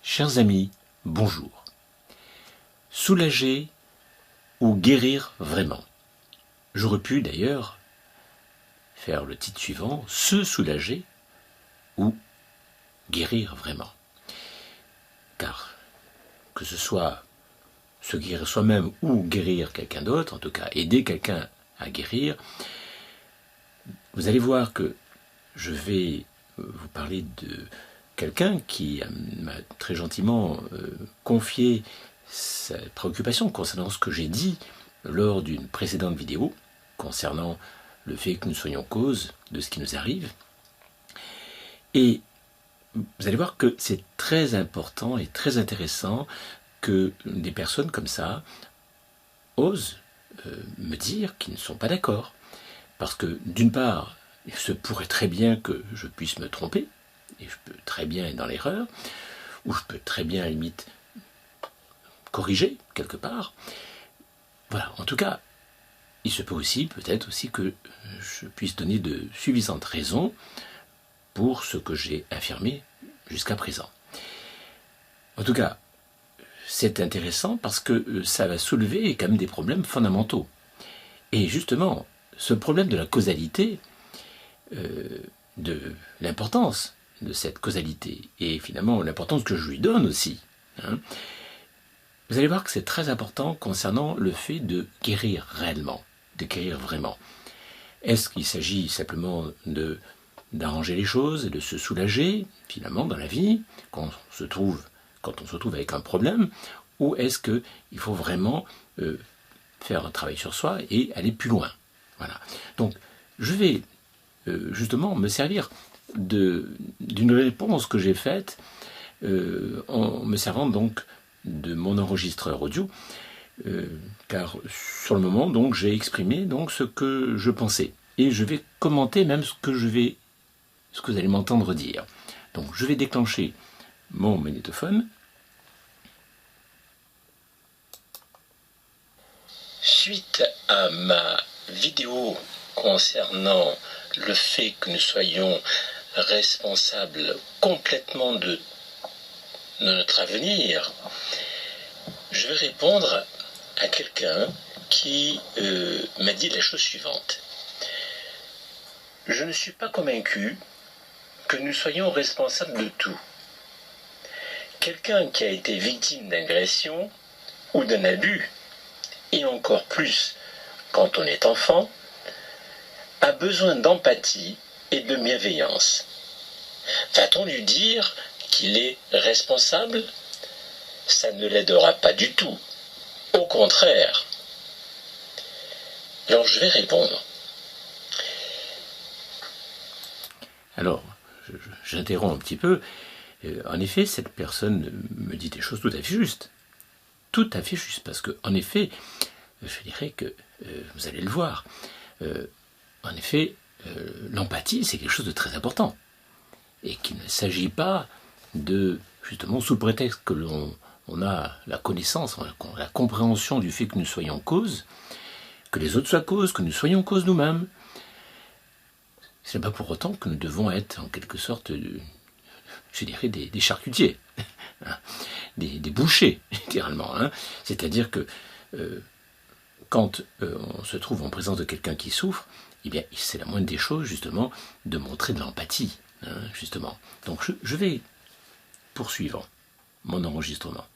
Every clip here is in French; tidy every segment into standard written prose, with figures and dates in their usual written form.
Chers amis, bonjour. Soulager ou guérir vraiment? J'aurais pu d'ailleurs faire le titre suivant, se soulager ou guérir vraiment. Car que ce soit se guérir soi-même ou guérir quelqu'un d'autre, en tout cas aider quelqu'un à guérir, vous allez voir que je vais vous parler de quelqu'un qui m'a très gentiment confié sa préoccupation concernant ce que j'ai dit lors d'une précédente vidéo concernant le fait que nous soyons cause de ce qui nous arrive. Et vous allez voir que c'est très important et très intéressant que des personnes comme ça osent me dire qu'ils ne sont pas d'accord. Parce que d'une part, il se pourrait très bien que je puisse me tromper, et je peux très bien être dans l'erreur, ou je peux très bien à la limite corriger quelque part. Voilà, en tout cas, il se peut aussi, peut-être aussi que je puisse donner de suffisantes raisons pour ce que j'ai affirmé jusqu'à présent. En tout cas, c'est intéressant parce que ça va soulever quand même des problèmes fondamentaux. Et justement, ce problème de la causalité, de l'importance de cette causalité, et finalement l'importance que je lui donne aussi, vous allez voir que c'est très important concernant le fait de guérir réellement, de guérir vraiment. Est-ce qu'il s'agit simplement d'arranger les choses et de se soulager, finalement, dans la vie, quand on se trouve avec un problème, ou est-ce qu'il faut vraiment faire un travail sur soi et aller plus loin? Voilà. Donc, je vais justement me servir d'une réponse que j'ai faite en me servant donc de mon enregistreur audio, car sur le moment donc j'ai exprimé donc ce que je pensais et je vais commenter même ce que vous allez m'entendre dire. Donc je vais déclencher mon magnétophone. Suite à ma vidéo concernant le fait que nous soyons responsables complètement de notre avenir, je vais répondre à quelqu'un qui m'a dit la chose suivante. Je ne suis pas convaincu que nous soyons responsables de tout. Quelqu'un qui a été victime d'agression ou d'un abus, et encore plus quand on est enfant, a besoin d'empathie et de bienveillance. Va-t-on lui dire qu'il est responsable? Ça ne l'aidera pas du tout. Au contraire. Alors je vais répondre. Alors, j'interromps un petit peu. En effet, cette personne me dit des choses tout à fait justes. Tout à fait justes, parce que, en effet, je dirais que, vous allez le voir, en effet, l'empathie, c'est quelque chose de très important. Et qu'il ne s'agit pas de, justement, sous prétexte que on a la connaissance, la compréhension du fait que nous soyons cause, que les autres soient cause, que nous soyons cause nous-mêmes. Ce n'est pas pour autant que nous devons être, en quelque sorte, je dirais, des charcutiers, des bouchers, littéralement. C'est-à-dire que quand on se trouve en présence de quelqu'un qui souffre, eh bien, c'est la moindre des choses, justement, de montrer de l'empathie, justement. Donc, je vais poursuivre mon enregistrement.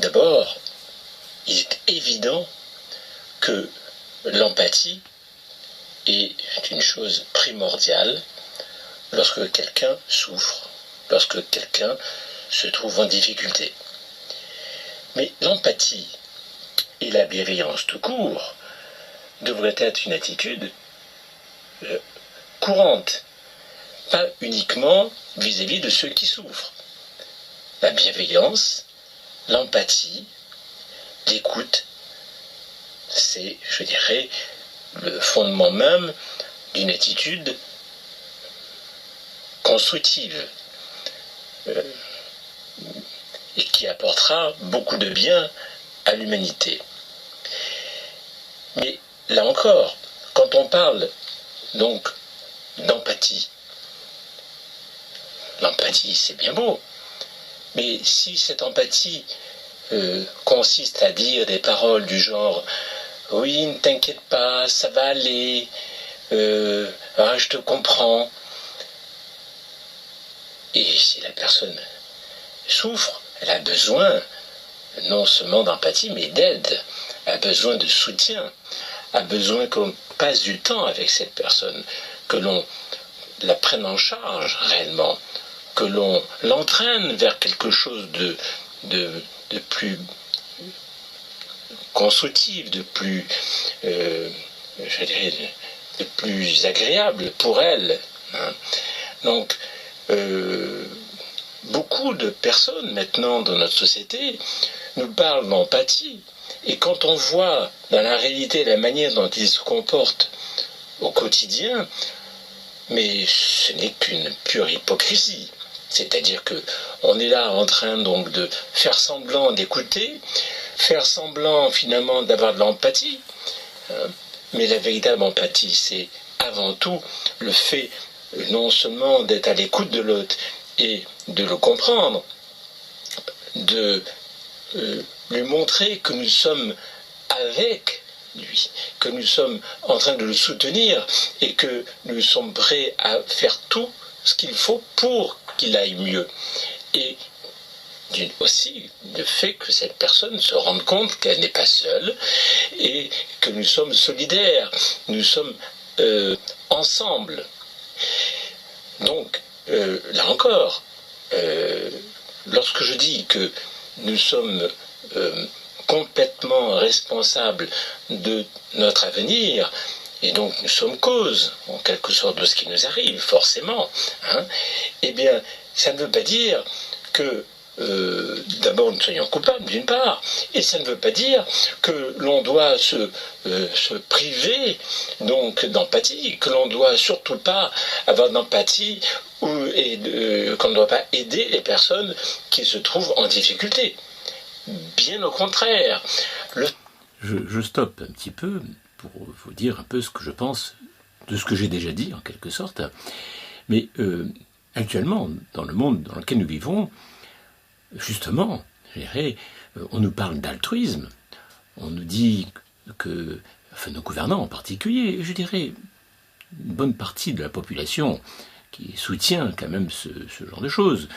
D'abord, il est évident que l'empathie est une chose primordiale lorsque quelqu'un souffre, lorsque quelqu'un se trouve en difficulté. Mais l'empathie et la bienveillance tout court devraient être une attitude courante, pas uniquement vis-à-vis de ceux qui souffrent. La bienveillance, l'empathie, l'écoute, c'est, je dirais, le fondement même d'une attitude constructive et qui apportera beaucoup de bien à l'humanité. Mais là encore, quand on parle donc d'empathie, l'empathie, c'est bien beau. Mais si cette empathie consiste à dire des paroles du genre « Oui, ne t'inquiète pas, ça va aller, je te comprends », et si la personne souffre, elle a besoin non seulement d'empathie, mais d'aide, a besoin de soutien, a besoin qu'on passe du temps avec cette personne, que l'on la prenne en charge réellement, que l'on l'entraîne vers quelque chose de plus constructif, de plus, je dirais, de plus agréable pour elle. Hein. Donc, beaucoup de personnes maintenant dans notre société nous parlent d'empathie, et quand on voit dans la réalité la manière dont ils se comportent au quotidien, mais ce n'est qu'une pure hypocrisie. C'est-à-dire que on est là en train donc de faire semblant d'écouter, faire semblant finalement d'avoir de l'empathie, hein, mais la véritable empathie, c'est avant tout le fait non seulement d'être à l'écoute de l'autre et de le comprendre, de lui montrer que nous sommes avec lui, que nous sommes en train de le soutenir et que nous sommes prêts à faire tout ce qu'il faut pour qu'il aille mieux. Et aussi le fait que cette personne se rende compte qu'elle n'est pas seule et que nous sommes solidaires, nous sommes ensemble. Donc, là encore, lorsque je dis que nous sommes complètement responsables de notre avenir, et donc nous sommes cause, en quelque sorte, de ce qui nous arrive, forcément, hein, eh bien, ça ne veut pas dire que d'abord nous soyons coupables d'une part, et ça ne veut pas dire que l'on doit se priver donc d'empathie, que l'on ne doit surtout pas avoir d'empathie et qu'on ne doit pas aider les personnes qui se trouvent en difficulté. Bien au contraire. Je stoppe un petit peu pour vous dire un peu ce que je pense de ce que j'ai déjà dit en quelque sorte, mais actuellement dans le monde dans lequel nous vivons, justement, je dirais, on nous parle d'altruisme, on nous dit que, enfin nos gouvernants en particulier, je dirais, une bonne partie de la population qui soutient quand même ce genre de choses,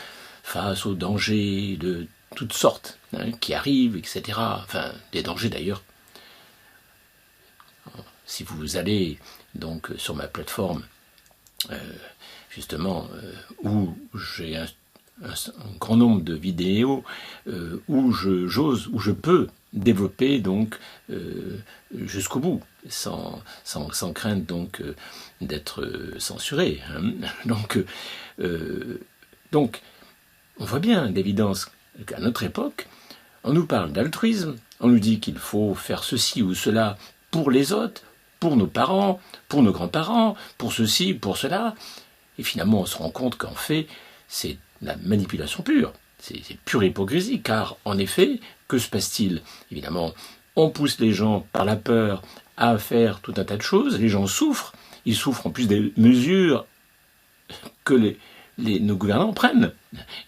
face aux dangers de toutes sortes hein, qui arrivent, etc. Enfin, des dangers d'ailleurs. Si vous allez donc sur ma plateforme, justement, où j'ai un grand nombre de vidéos où je peux développer donc jusqu'au bout, sans crainte donc d'être censuré. Hein. Donc, on voit bien d'évidence qu'à notre époque, on nous parle d'altruisme, on nous dit qu'il faut faire ceci ou cela pour les autres, pour nos parents, pour nos grands-parents, pour ceci, pour cela, et finalement on se rend compte qu'en fait, c'est la manipulation pure, c'est pure hypocrisie, car en effet, que se passe-t-il? Évidemment, on pousse les gens par la peur à faire tout un tas de choses, les gens souffrent, ils souffrent en plus des mesures que nos gouvernants prennent,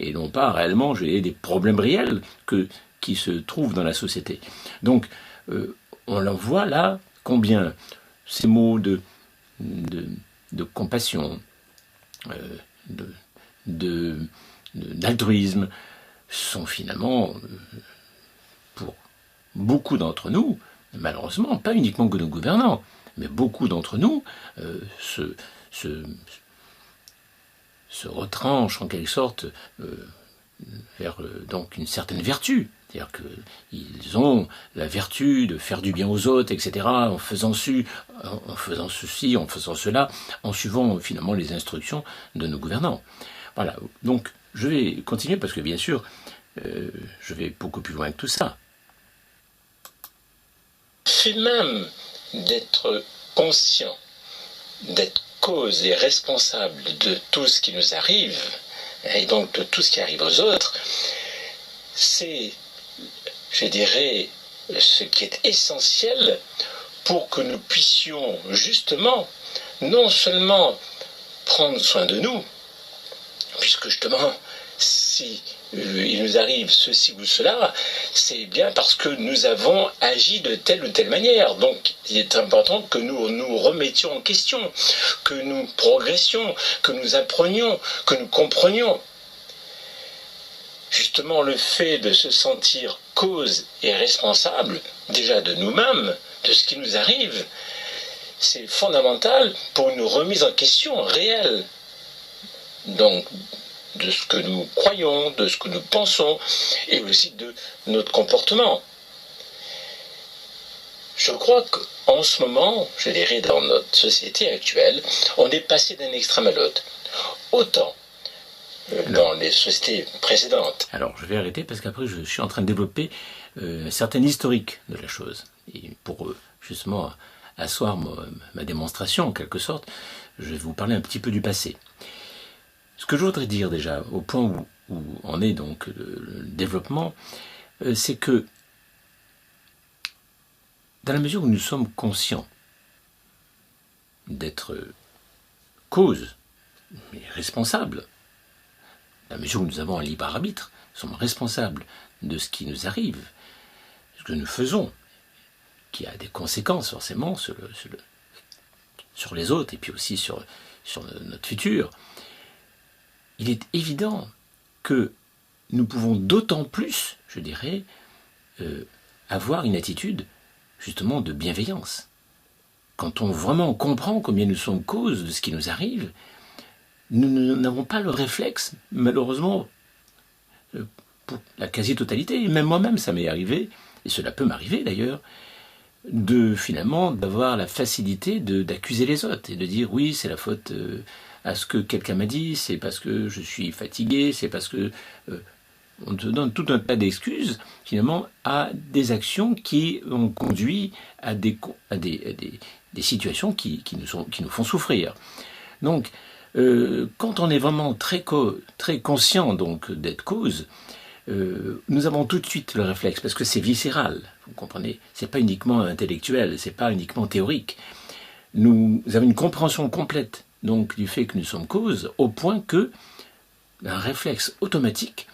et non pas réellement des problèmes réels qui se trouvent dans la société. Donc, on en voit là combien ces mots de compassion, d'altruisme sont finalement, pour beaucoup d'entre nous, malheureusement, pas uniquement que nos gouvernants, mais beaucoup d'entre nous se retranchent en quelque sorte vers donc une certaine vertu. C'est-à-dire qu'ils ont la vertu de faire du bien aux autres, etc., en faisant ceci, en faisant cela, en suivant finalement les instructions de nos gouvernants. Voilà, donc je vais continuer parce que bien sûr, je vais beaucoup plus loin que tout ça. Le fait même d'être conscient, d'être cause et responsable de tout ce qui nous arrive, et donc de tout ce qui arrive aux autres, c'est, je dirais, ce qui est essentiel pour que nous puissions justement non seulement prendre soin de nous, puisque justement, si il nous arrive ceci ou cela, c'est bien parce que nous avons agi de telle ou telle manière. Donc il est important que nous nous remettions en question, que nous progressions, que nous apprenions, que nous comprenions. Justement, le fait de se sentir cause et responsable, déjà de nous-mêmes, de ce qui nous arrive, c'est fondamental pour une remise en question réelle. Donc, de ce que nous croyons, de ce que nous pensons, et aussi de notre comportement. Je crois qu'en ce moment, je dirais dans notre société actuelle, on est passé d'un extrême à l'autre. Autant dans les sociétés précédentes. Alors, je vais arrêter parce qu'après, je suis en train de développer un certain historique de la chose. Et pour justement asseoir ma démonstration, en quelque sorte, je vais vous parler un petit peu du passé. Ce que je voudrais dire déjà, au point où en est donc le développement, c'est que dans la mesure où nous sommes conscients d'être cause, mais responsables, dans la mesure où nous avons un libre arbitre, nous sommes responsables de ce qui nous arrive, ce que nous faisons, qui a des conséquences forcément sur les autres et puis aussi sur notre futur. Il est évident que nous pouvons d'autant plus, je dirais, avoir une attitude justement de bienveillance. Quand on vraiment comprend combien nous sommes cause de ce qui nous arrive, nous n'avons pas le réflexe, malheureusement, pour la quasi-totalité, et même moi-même ça m'est arrivé, et cela peut m'arriver d'ailleurs, finalement d'avoir la facilité d'accuser les autres et de dire oui, c'est la faute à ce que quelqu'un m'a dit, c'est parce que je suis fatigué, c'est parce que on te donne tout un tas d'excuses finalement à des actions qui ont conduit à des situations qui nous font souffrir. Donc quand on est vraiment très conscient donc d'être cause, nous avons tout de suite le réflexe, parce que c'est viscéral, vous comprenez, c'est pas uniquement intellectuel, c'est pas uniquement théorique. Nous avons une compréhension complète donc du fait que nous sommes cause, au point que un réflexe automatique,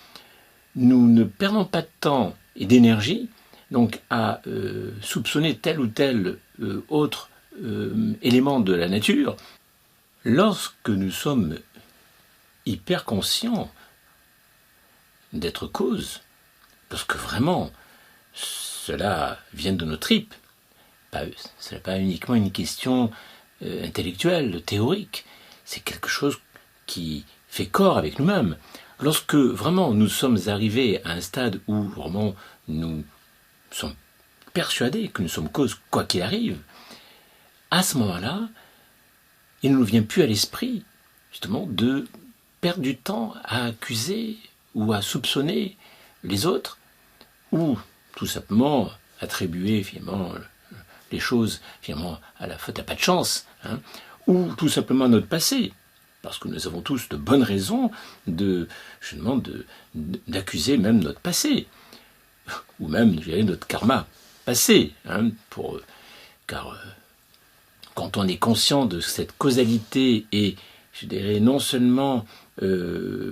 nous ne perdons pas de temps et d'énergie donc à soupçonner tel ou tel autre élément de la nature. Lorsque nous sommes hyper conscients d'être cause, parce que vraiment cela vient de nos tripes, ce n'est pas uniquement une question intellectuelle, théorique, c'est quelque chose qui fait corps avec nous-mêmes. Lorsque vraiment nous sommes arrivés à un stade où vraiment nous sommes persuadés que nous sommes cause quoi qu'il arrive, à ce moment-là, il ne nous vient plus à l'esprit justement de perdre du temps à accuser ou à soupçonner les autres, ou tout simplement attribuer finalement les choses finalement à la faute à pas de chance, ou tout simplement à notre passé, parce que nous avons tous de bonnes raisons d'accuser même notre passé, ou même je dirais, notre karma passé, car quand on est conscient de cette causalité et je dirais non seulement un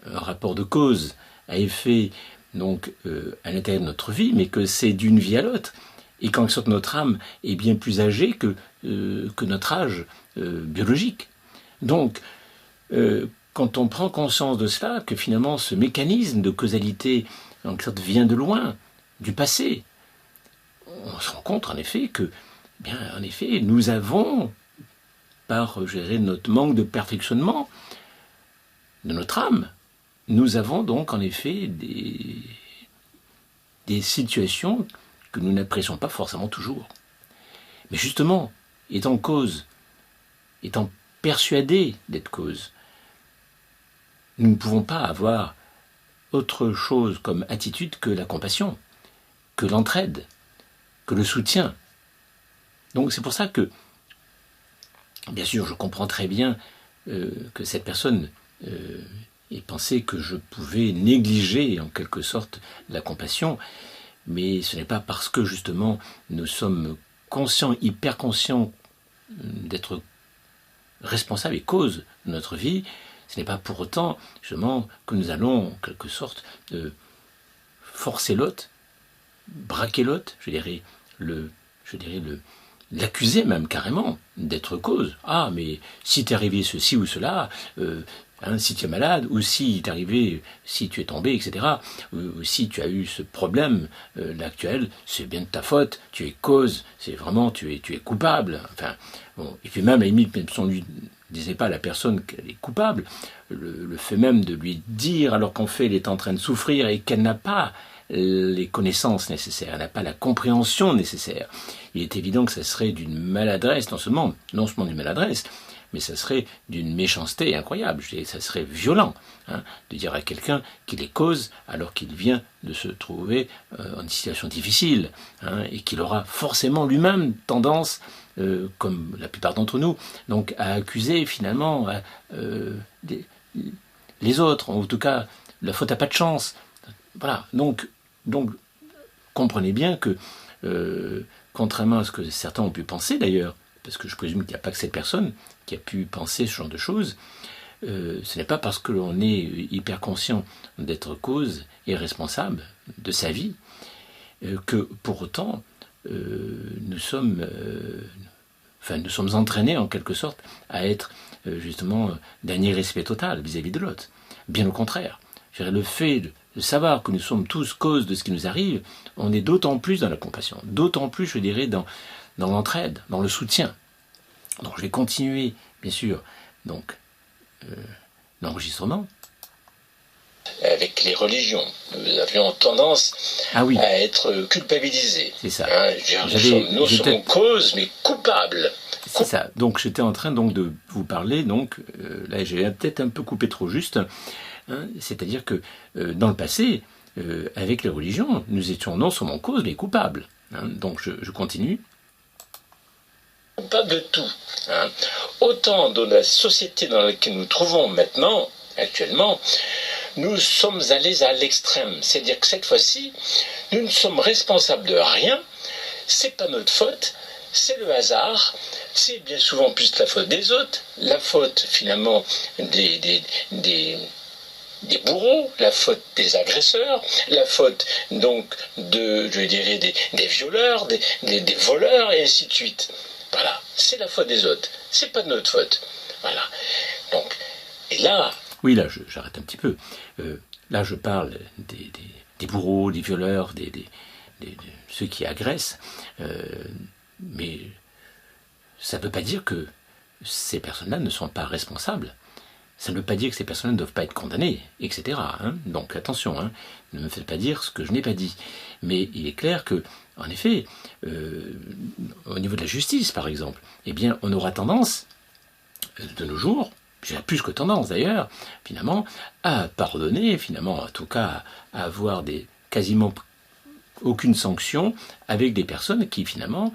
rapport de cause à effet donc à l'intérieur de notre vie, mais que c'est d'une vie à l'autre, et qu'en sorte notre âme est bien plus âgée que notre âge biologique. Donc, quand on prend conscience de cela, que finalement ce mécanisme de causalité en quelque sorte vient de loin, du passé, on se rend compte en effet que, bien, en effet, nous avons, par je dirais, notre manque de perfectionnement de notre âme, nous avons donc en effet des situations que nous n'apprécions pas forcément toujours. Mais justement, étant cause, étant persuadés d'être cause, nous ne pouvons pas avoir autre chose comme attitude que la compassion, que l'entraide, que le soutien. Donc c'est pour ça que, bien sûr, je comprends très bien que cette personne ait pensé que je pouvais négliger en quelque sorte la compassion, mais ce n'est pas parce que justement nous sommes conscients, hyper conscients d'être responsable et cause de notre vie, ce n'est pas pour autant, justement, que nous allons, en quelque sorte, forcer l'autre, braquer l'autre, je dirais l'accuser même carrément d'être cause. Ah, mais si t'est arrivé ceci ou cela, si tu es malade, ou si t'est arrivé, si tu es tombé, etc., ou si tu as eu ce problème actuel, c'est bien de ta faute, tu es cause, c'est vraiment, tu es coupable. Enfin, bon, et puis même, à la limite, même si on lui disait pas à la personne qu'elle est coupable, le fait même de lui dire, alors qu'en fait, elle est en train de souffrir et qu'elle n'a pas les connaissances nécessaires, elle n'a pas la compréhension nécessaire. Il est évident que ça serait d'une maladresse, non seulement d'une maladresse, mais ça serait d'une méchanceté incroyable. Je dirais, ça serait violent de dire à quelqu'un qu'il est cause alors qu'il vient de se trouver en une situation difficile et qu'il aura forcément lui-même tendance, comme la plupart d'entre nous, donc à accuser finalement les autres, en tout cas la faute à pas de chance. Voilà, donc comprenez bien que, contrairement à ce que certains ont pu penser d'ailleurs, parce que je présume qu'il n'y a pas que cette personne qui a pu penser ce genre de choses, ce n'est pas parce que l'on est hyper conscient d'être cause et responsable de sa vie que pour autant nous sommes entraînés en quelque sorte à être justement d'un irrespect total vis-à-vis de l'autre. Bien au contraire. Le fait de savoir que nous sommes tous cause de ce qui nous arrive, on est d'autant plus dans la compassion, d'autant plus, je dirais, dans l'entraide, dans le soutien. Donc je vais continuer, bien sûr, l'enregistrement. Avec les religions, nous avions tendance à être culpabilisés. C'est ça. Nous sommes cause, mais coupables. C'est ça. Donc j'étais en train de vous parler, là j'ai peut-être un peu coupé trop juste, c'est-à-dire que dans le passé, avec les religions, nous étions non seulement cause, mais coupables. Donc je continue. Pas de tout. Autant dans la société dans laquelle nous nous trouvons maintenant, actuellement, nous sommes allés à l'extrême. C'est-à-dire que cette fois-ci, nous ne sommes responsables de rien, c'est pas notre faute, c'est le hasard, c'est bien souvent plus la faute des autres, la faute finalement des bourreaux, la faute des agresseurs, la faute donc des violeurs, des voleurs et ainsi de suite. Voilà, c'est la faute des autres, c'est pas de notre faute. Voilà. Donc, et là... Oui, là, j'arrête un petit peu. Là, je parle des bourreaux, des violeurs, de ceux qui agressent. Mais ça ne veut pas dire que ces personnes-là ne sont pas responsables. Ça ne veut pas dire que ces personnes ne doivent pas être condamnées, etc. Donc attention, ne me faites pas dire ce que je n'ai pas dit. Mais il est clair que, en effet, au niveau de la justice, par exemple, eh bien, on aura tendance, de nos jours, j'ai plus que tendance d'ailleurs, finalement, à pardonner, finalement, en tout cas, à avoir quasiment aucune sanction avec des personnes qui, finalement,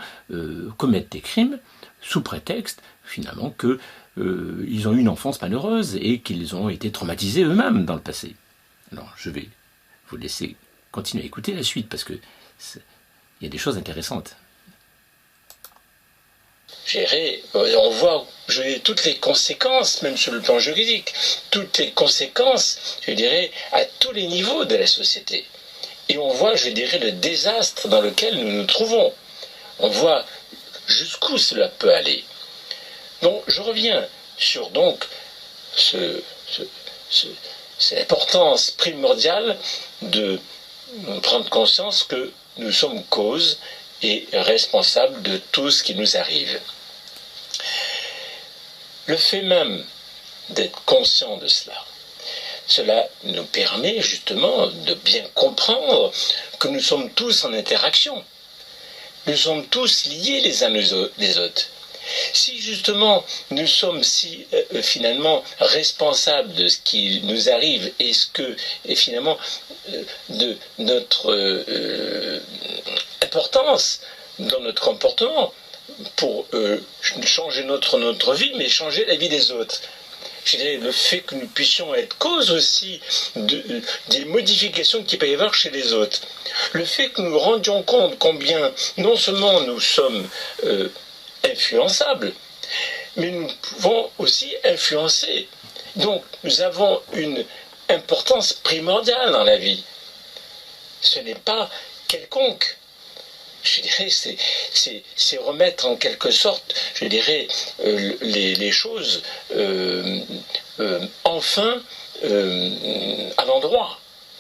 commettent des crimes sous prétexte, finalement, que ils ont eu une enfance malheureuse et qu'ils ont été traumatisés eux-mêmes dans le passé. Alors, je vais vous laisser continuer à écouter la suite, parce que il y a des choses intéressantes. On voit toutes les conséquences, même sur le plan juridique, toutes les conséquences, je dirais, à tous les niveaux de la société. Et on voit, je dirais, le désastre dans lequel nous nous trouvons. On voit jusqu'où cela peut aller. Donc, je reviens sur cette importance primordiale de prendre conscience que nous sommes cause et responsables de tout ce qui nous arrive. Le fait même d'être conscient de cela nous permet justement de bien comprendre que nous sommes tous en interaction. Nous sommes tous liés les uns les autres. Si justement nous sommes finalement responsables de ce qui nous arrive et finalement de notre importance dans notre comportement pour changer notre vie, mais changer la vie des autres. Je dirais le fait que nous puissions être cause aussi des modifications qu'il peut y avoir chez les autres. Le fait que nous rendions compte combien non seulement nous sommes influençables, mais nous pouvons aussi influencer. Donc nous avons une importance primordiale dans la vie. Ce n'est pas quelconque. Je dirais, c'est remettre en quelque sorte, je dirais, les choses enfin à l'endroit,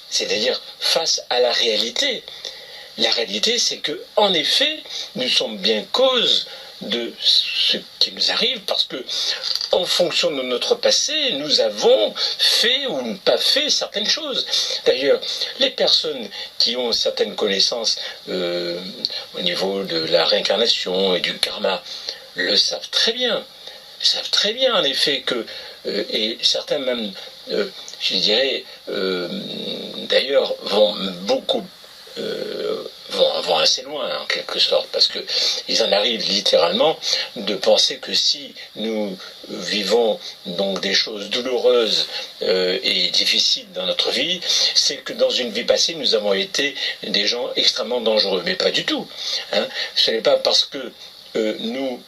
c'est-à-dire face à la réalité. La réalité, c'est que, en effet, nous sommes bien cause de ce qui nous arrive parce que, en fonction de notre passé, nous avons fait ou pas fait certaines choses. D'ailleurs, les personnes qui ont certaines connaissances au niveau de la réincarnation et du karma le savent très bien. Ils savent très bien, en effet, que, et certains même, je dirais, d'ailleurs, vont beaucoup vont assez loin en quelque sorte, parce que ils en arrivent littéralement de penser que si nous vivons donc des choses douloureuses et difficiles dans notre vie, c'est que dans une vie passée nous avons été des gens extrêmement dangereux, mais pas du tout. Hein. Ce n'est pas parce que nous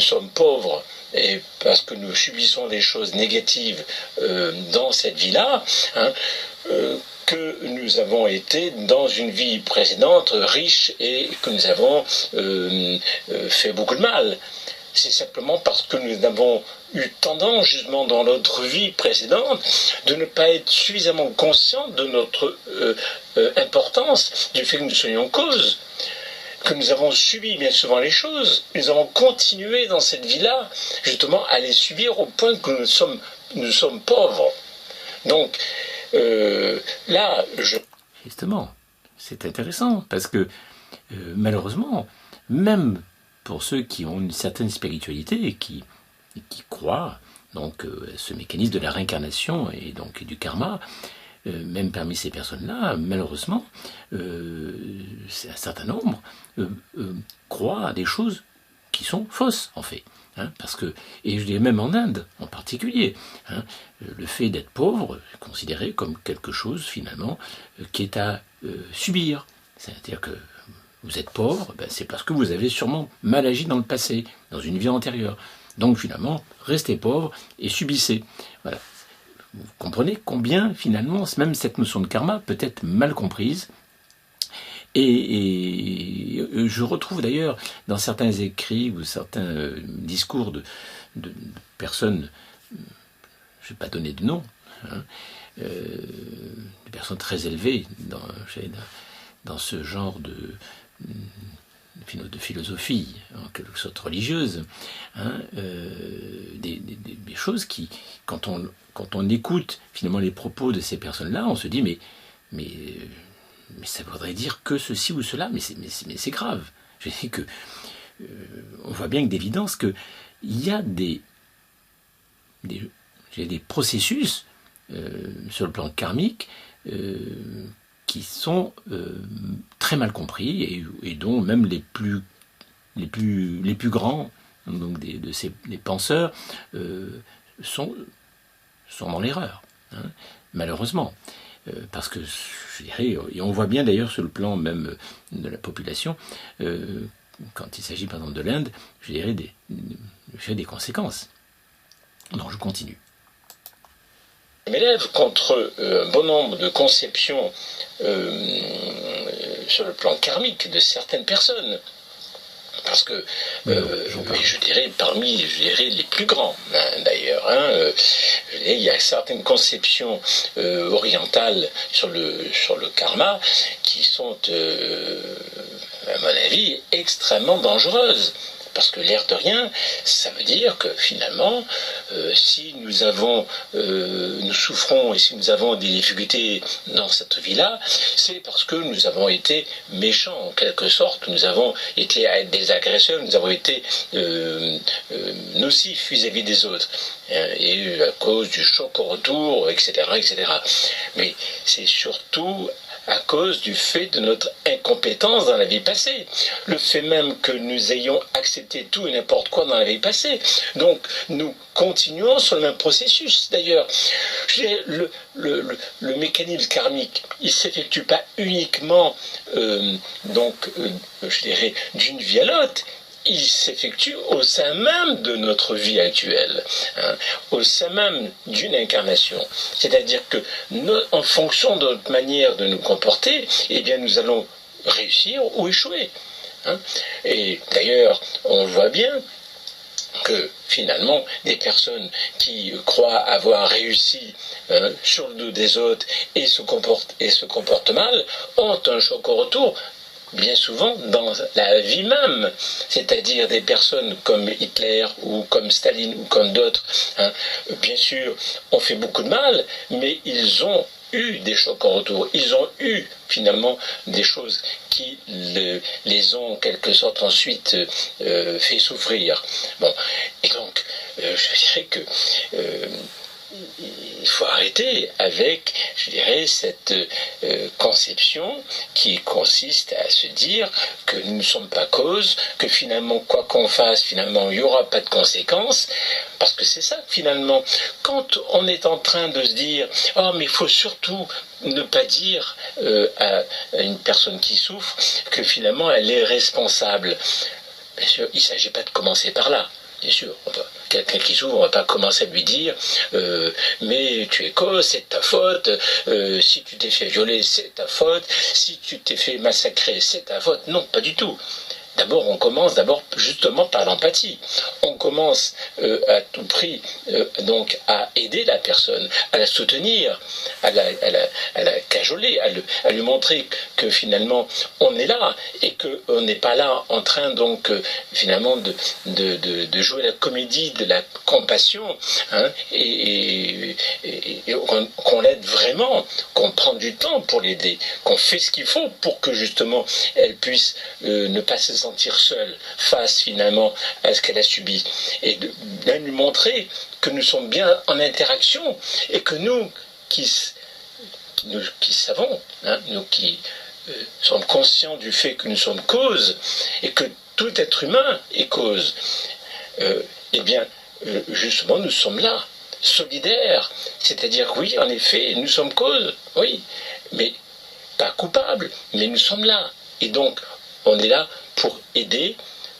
sommes pauvres et parce que nous subissons des choses négatives dans cette vie-là, hein, que nous avons été dans une vie précédente riche et que nous avons fait beaucoup de mal. C'est simplement parce que nous avons eu tendance, justement, dans notre vie précédente, de ne pas être suffisamment conscients de notre importance, du fait que nous soyons cause, que nous avons subi bien souvent les choses. Nous avons continué dans cette vie-là, justement, à les subir au point que nous sommes pauvres. Donc, là, Justement, c'est intéressant, parce que malheureusement, même pour ceux qui ont une certaine spiritualité et qui croient donc ce mécanisme de la réincarnation et donc du karma, même parmi ces personnes-là, malheureusement, un certain nombre croient à des choses qui sont fausses, en fait. Hein, parce que, et je dirais même en Inde en particulier, hein, le fait d'être pauvre est considéré comme quelque chose finalement qui est à subir. C'est-à-dire que vous êtes pauvre, ben, c'est parce que vous avez sûrement mal agi dans le passé, dans une vie antérieure. Donc finalement, restez pauvre et subissez. Voilà. Vous comprenez combien finalement, même cette notion de karma peut être mal comprise. Et je retrouve d'ailleurs dans certains écrits ou certains discours de personnes, je ne vais pas donner de nom, hein, de personnes très élevées dans ce genre de philosophie, en quelque sorte religieuse, hein, des choses qui, quand on écoute finalement les propos de ces personnes-là, on se dit mais ça voudrait dire que ceci ou cela, mais c'est grave. Je dis que on voit bien que d'évidence qu'il y a des processus sur le plan karmique qui sont très mal compris et dont même les plus grands donc les penseurs sont dans l'erreur, hein, malheureusement. Parce que, je dirais, et on voit bien d'ailleurs sur le plan même de la population, quand il s'agit par exemple de l'Inde, je dirais des conséquences. Non, je continue. Je m'élève contre un bon nombre de conceptions sur le plan karmique de certaines personnes. Parce que, je dirais, parmi les plus grands, hein, d'ailleurs, hein, il y a certaines conceptions orientales sur le karma qui sont, à mon avis, extrêmement dangereuses. Parce que l'air de rien, ça veut dire que finalement, si nous souffrons et si nous avons des difficultés dans cette vie-là, c'est parce que nous avons été méchants en quelque sorte, nous avons été des agresseurs, nous avons été nocifs vis-à-vis des autres, et à cause du choc au retour, etc., etc. Mais c'est surtout à cause du fait de notre incompétence dans la vie passée. Le fait même que nous ayons accepté tout et n'importe quoi dans la vie passée. Donc, nous continuons sur le même processus. D'ailleurs, le mécanisme karmique, il ne s'effectue pas uniquement, je dirais, d'une vie à l'autre. il s'effectue au sein même de notre vie actuelle, hein, au sein même d'une incarnation. C'est-à-dire que en fonction de notre manière de nous comporter, eh bien nous allons réussir ou échouer. Hein. Et d'ailleurs, on voit bien que finalement, des personnes qui croient avoir réussi sur le dos des autres et se comportent mal, ont un choc au retour, bien souvent dans la vie même, c'est-à-dire des personnes comme Hitler ou comme Staline ou comme d'autres, hein, bien sûr, ont fait beaucoup de mal, mais ils ont eu des chocs en retour, ils ont eu finalement des choses qui les ont en quelque sorte ensuite fait souffrir. Bon, et donc je dirais que il faut arrêter avec, je dirais, cette conception qui consiste à se dire que nous ne sommes pas cause, que finalement, quoi qu'on fasse, finalement, il n'y aura pas de conséquences, parce que c'est ça, finalement. Quand on est en train de se dire « Oh, mais il faut surtout ne pas dire à une personne qui souffre que finalement, elle est responsable », bien sûr, il ne s'agit pas de commencer par là. Bien sûr, quelqu'un qui souffre, on ne va pas commencer à lui dire mais tu es cause, c'est ta faute, si tu t'es fait violer, c'est ta faute, si tu t'es fait massacrer, c'est ta faute. Non, pas du tout. D'abord, on commence justement par l'empathie. On commence à tout prix donc à aider la personne, à la soutenir, à la cajoler, à lui montrer que finalement on est là et qu'on n'est pas là en train donc finalement de jouer la comédie de la compassion, hein, et qu'on l'aide vraiment, qu'on prend du temps pour l'aider, qu'on fait ce qu'il faut pour que justement elle puisse ne pas se sentir seule face finalement à ce qu'elle a subi, et de bien lui montrer que nous sommes bien en interaction et que nous qui savons, hein, nous qui sommes conscients du fait que nous sommes cause et que tout être humain est cause, eh bien justement nous sommes là, solidaires, c'est-à-dire oui en effet nous sommes cause, oui, mais pas coupables, mais nous sommes là, et donc on est là pour aider,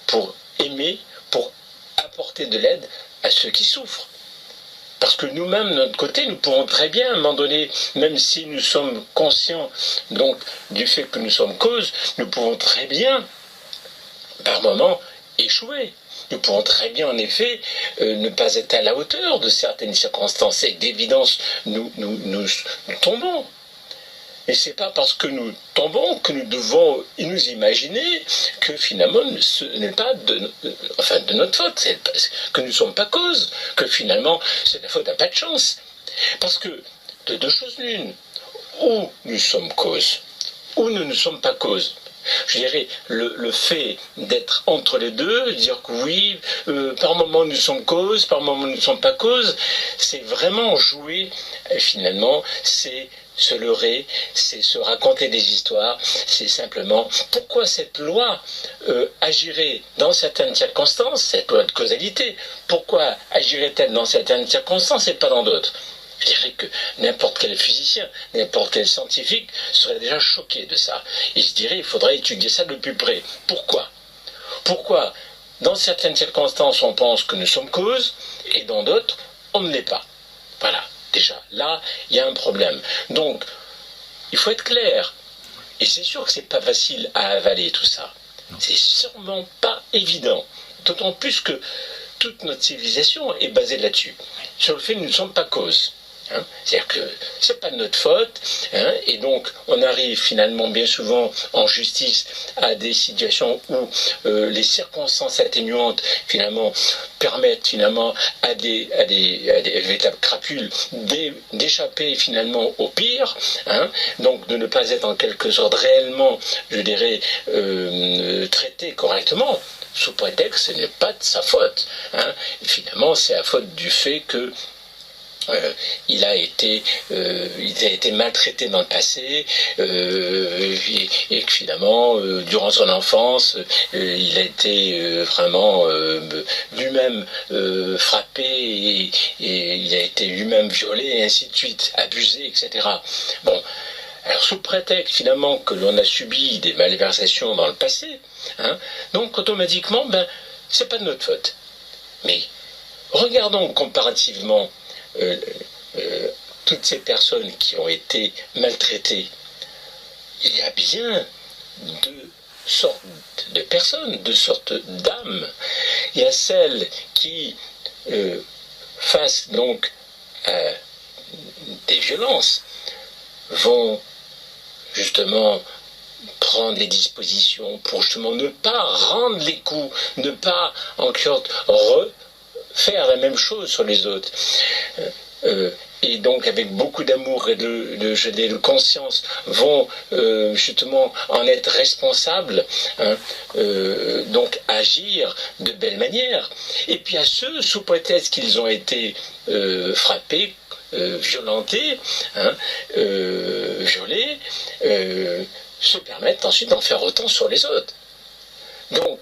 pour aimer, pour apporter de l'aide à ceux qui souffrent. Parce que nous-mêmes, de notre côté, nous pourrons très bien, à un moment donné, même si nous sommes conscients donc du fait que nous sommes cause, nous pouvons très bien, par moment, échouer. Nous pourrons très bien, en effet, ne pas être à la hauteur de certaines circonstances. Et d'évidence, nous tombons. Et c'est pas parce que nous tombons que nous devons nous imaginer que finalement ce n'est pas de notre faute, que nous ne sommes pas cause, que finalement c'est la faute à pas de chance. Parce que de deux choses l'une, ou nous sommes cause, ou nous ne sommes pas cause. Je dirais, le fait d'être entre les deux, dire que oui, par moment nous sommes cause, par moment nous ne sommes pas cause, c'est vraiment jouer, finalement, c'est se leurrer, c'est se raconter des histoires, c'est simplement pourquoi cette loi agirait dans certaines circonstances, cette loi de causalité, pourquoi agirait-elle dans certaines circonstances et pas dans d'autres? Je dirais que n'importe quel physicien, n'importe quel scientifique serait déjà choqué de ça. Il se dirait, il faudrait étudier ça de plus près. Pourquoi? Pourquoi, dans certaines circonstances, on pense que nous sommes cause, et dans d'autres, on ne l'est pas? Voilà, déjà, là, il y a un problème. Donc, il faut être clair. Et c'est sûr que c'est pas facile à avaler tout ça. C'est sûrement pas évident. D'autant plus que toute notre civilisation est basée là-dessus. Sur le fait que nous ne sommes pas cause. Hein, c'est-à-dire que c'est pas de notre faute, hein, et donc on arrive finalement bien souvent en justice à des situations où les circonstances atténuantes finalement permettent finalement à des véritables crapules d'échapper finalement au pire, hein, donc de ne pas être en quelque sorte réellement, je dirais, traité correctement, sous prétexte que ce n'est pas de sa faute. Hein. Finalement, c'est la faute du fait que il a été maltraité dans le passé, et que finalement, durant son enfance, il a été vraiment lui-même frappé, et il a été lui-même violé, et ainsi de suite, abusé, etc. Bon, alors sous prétexte finalement que l'on a subi des malversations dans le passé, Hein. Donc automatiquement, c'est pas de notre faute. Mais regardons comparativement toutes ces personnes qui ont été maltraitées. Il y a bien deux sortes de personnes, deux sortes d'âmes. Il y a celles qui, face donc à des violences, vont justement prendre les dispositions pour justement ne pas rendre les coups, ne pas en quelque sorte refaire la même chose sur les autres. Et donc avec beaucoup d'amour et de conscience vont justement en être responsables, hein, donc agir de belle manière. Et puis à ceux, sous prétexte qu'ils ont été frappés, violentés, hein, violés, se permettent ensuite d'en faire autant sur les autres. Donc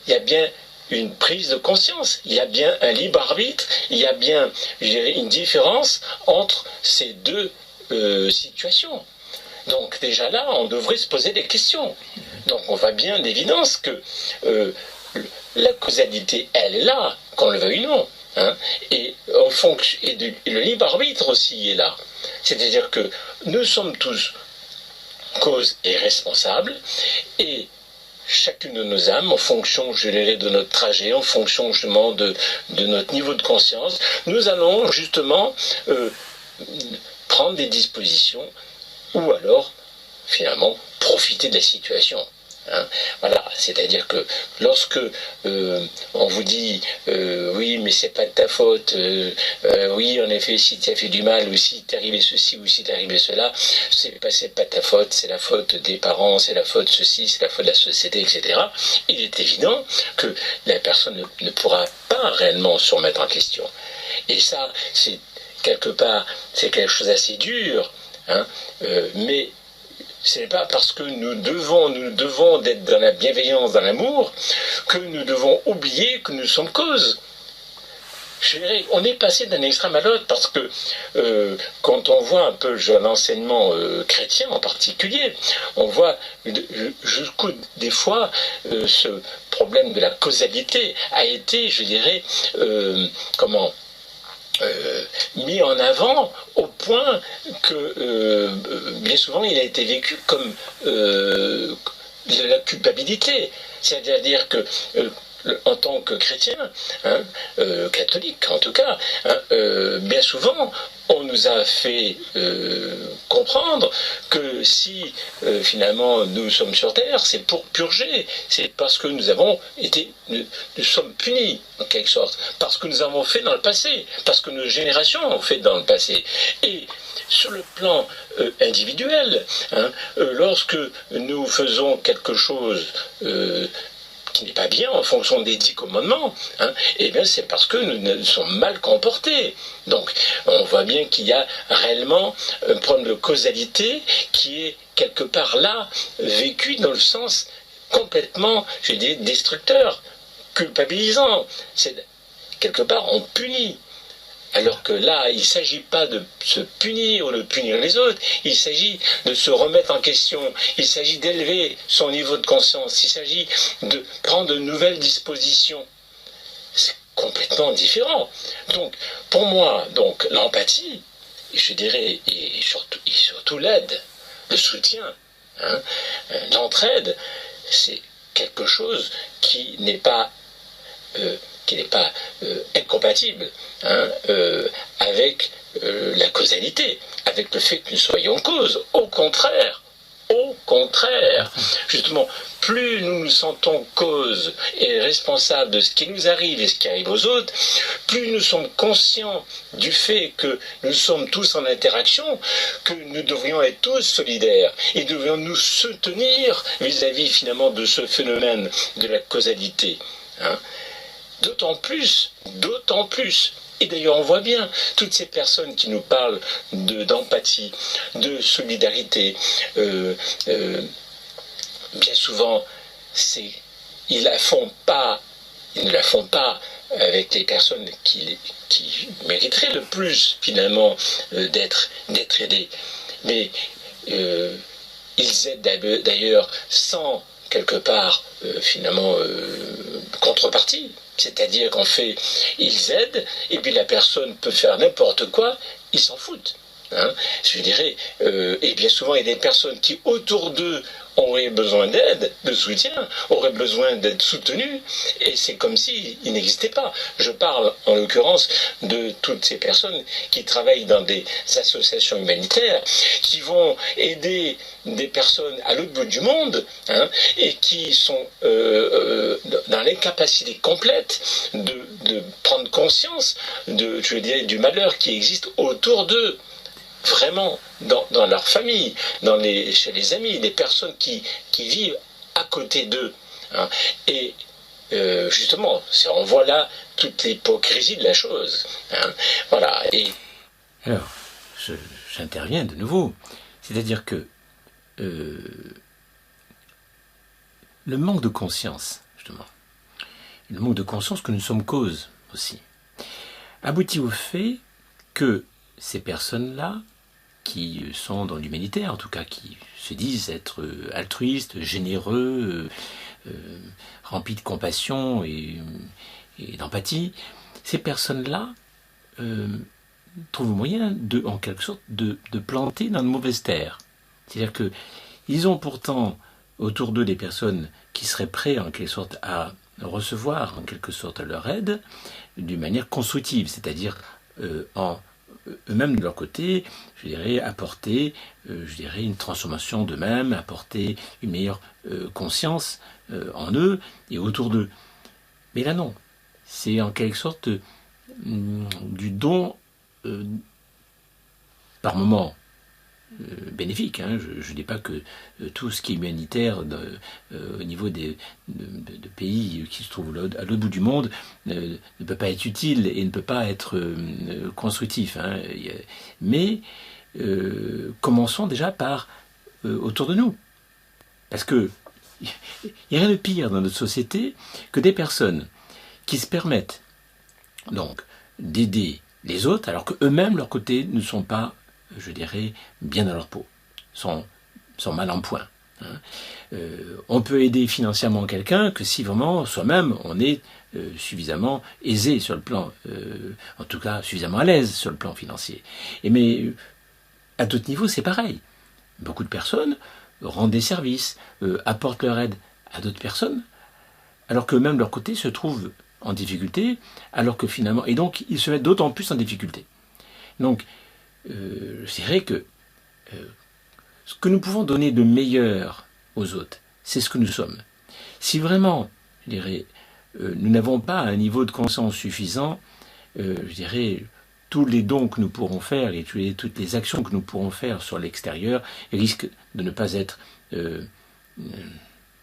il y a bien une prise de conscience, il y a bien un libre arbitre, il y a bien, je dirais, une différence entre ces deux situations. Donc déjà là, on devrait se poser des questions. Donc on voit bien d'évidence que la causalité, elle est là, qu'on le veuille ou non. Hein, et le libre arbitre aussi est là. C'est-à-dire que nous sommes tous cause et responsables, et chacune de nos âmes, en fonction, je dirais, de notre trajet, en fonction justement de notre niveau de conscience, nous allons justement prendre des dispositions ou alors, finalement, profiter de la situation. Hein, voilà, c'est-à-dire que lorsque on vous dit oui, mais c'est pas de ta faute, oui, en effet, si tu as fait du mal, ou si t'est arrivé ceci, ou si t'est arrivé cela, c'est pas de ta faute, c'est la faute des parents, c'est la faute de ceci, c'est la faute de la société, etc. Il est évident que la personne ne pourra pas réellement se remettre en question. Et ça, c'est quelque part, c'est quelque chose d'assez dur, hein, mais ce n'est pas parce que nous devons d'être dans la bienveillance, dans l'amour, que nous devons oublier que nous sommes cause. Je dirais, on est passé d'un extrême à l'autre parce que quand on voit un peu l'enseignement chrétien en particulier, on voit jusqu'où des fois ce problème de la causalité a été, je dirais, mis en avant au point que bien souvent il a été vécu comme de la culpabilité. C'est-à-dire que en tant que chrétien, hein, catholique en tout cas, hein, bien souvent on nous a fait comprendre que si finalement nous sommes sur terre, c'est pour purger, c'est parce que nous sommes punis en quelque sorte, parce que nous avons fait dans le passé, parce que nos générations ont fait dans le passé. Et sur le plan individuel, hein, lorsque nous faisons quelque chose qui n'est pas bien en fonction des 10 commandements, hein, et bien c'est parce que nous nous sommes mal comportés. Donc on voit bien qu'il y a réellement un problème de causalité qui est quelque part là vécu dans le sens complètement, je dis, destructeur, culpabilisant. C'est quelque part on punit. Alors que là, il ne s'agit pas de se punir ou de punir les autres, il s'agit de se remettre en question, il s'agit d'élever son niveau de conscience, il s'agit de prendre de nouvelles dispositions. C'est complètement différent. Donc, pour moi, donc l'empathie, je dirais, et surtout l'aide, le soutien, hein, l'entraide, c'est quelque chose qui n'est pas incompatible, hein, avec la causalité, avec le fait que nous soyons cause. Au contraire, justement, plus nous nous sentons cause et responsables de ce qui nous arrive et ce qui arrive aux autres, plus nous sommes conscients du fait que nous sommes tous en interaction, que nous devrions être tous solidaires et devrions nous soutenir vis-à-vis finalement de ce phénomène de la causalité. Hein. D'autant plus, et d'ailleurs on voit bien toutes ces personnes qui nous parlent d'empathie, de solidarité, bien souvent ils ne la font pas avec les personnes qui mériteraient le plus finalement d'être aidées, mais ils aident d'ailleurs sans quelque part, finalement, contrepartie. C'est-à-dire qu'en fait, ils aident, et puis la personne peut faire n'importe quoi, ils s'en foutent. Hein, je dirais, et bien souvent, il y a des personnes qui, autour d'eux, auraient besoin d'aide, de soutien, auraient besoin d'être soutenus, et c'est comme s'ils n'existaient pas. Je parle, en l'occurrence, de toutes ces personnes qui travaillent dans des associations humanitaires, qui vont aider des personnes à l'autre bout du monde, hein, et qui sont dans l'incapacité complète de prendre conscience je dirais, du malheur qui existe autour d'eux. Vraiment dans leur famille, chez les amis, des personnes qui vivent à côté d'eux. Hein. Et justement, on voit là toute l'hypocrisie de la chose. Hein. Voilà. Et... Alors, j'interviens de nouveau. C'est-à-dire que le manque de conscience, justement, le manque de conscience que nous sommes cause aussi, aboutit au fait que ces personnes-là, qui sont dans l'humanitaire, en tout cas qui se disent être altruistes, généreux, remplis de compassion et d'empathie, ces personnes-là trouvent le moyen, en quelque sorte, de planter dans de mauvaises terres. C'est-à-dire qu'ils ont pourtant autour d'eux des personnes qui seraient prêtes, en quelque sorte, à recevoir, en quelque sorte, leur aide d'une manière constructive, c'est-à-dire en eux-mêmes de leur côté, je dirais, apporter une transformation d'eux-mêmes, apporter une meilleure conscience en eux et autour d'eux. Mais là non, c'est en quelque sorte du don par moment bénéfique. Hein. Je ne dis pas que tout ce qui est humanitaire au niveau de pays qui se trouvent à l'autre bout du monde ne peut pas être utile et ne peut pas être constructif. Hein. Mais commençons déjà par autour de nous. Parce que il n'y a rien de pire dans notre société que des personnes qui se permettent donc d'aider les autres alors qu'eux-mêmes, de leur côté, ne sont pas, je dirais, bien dans leur peau, sont mal en point. Hein. On peut aider financièrement quelqu'un que si vraiment soi-même on est suffisamment aisé sur le plan, en tout cas suffisamment à l'aise sur le plan financier. Mais à d'autres niveaux c'est pareil. Beaucoup de personnes rendent des services, apportent leur aide à d'autres personnes, alors qu'eux-mêmes de leur côté se trouvent en difficulté, alors que finalement, et donc ils se mettent d'autant plus en difficulté. Donc je dirais que ce que nous pouvons donner de meilleur aux autres, c'est ce que nous sommes. Si vraiment, je dirais, nous n'avons pas un niveau de conscience suffisant, je dirais, tous les dons que nous pourrons faire et toutes les actions que nous pourrons faire sur l'extérieur risquent de ne pas être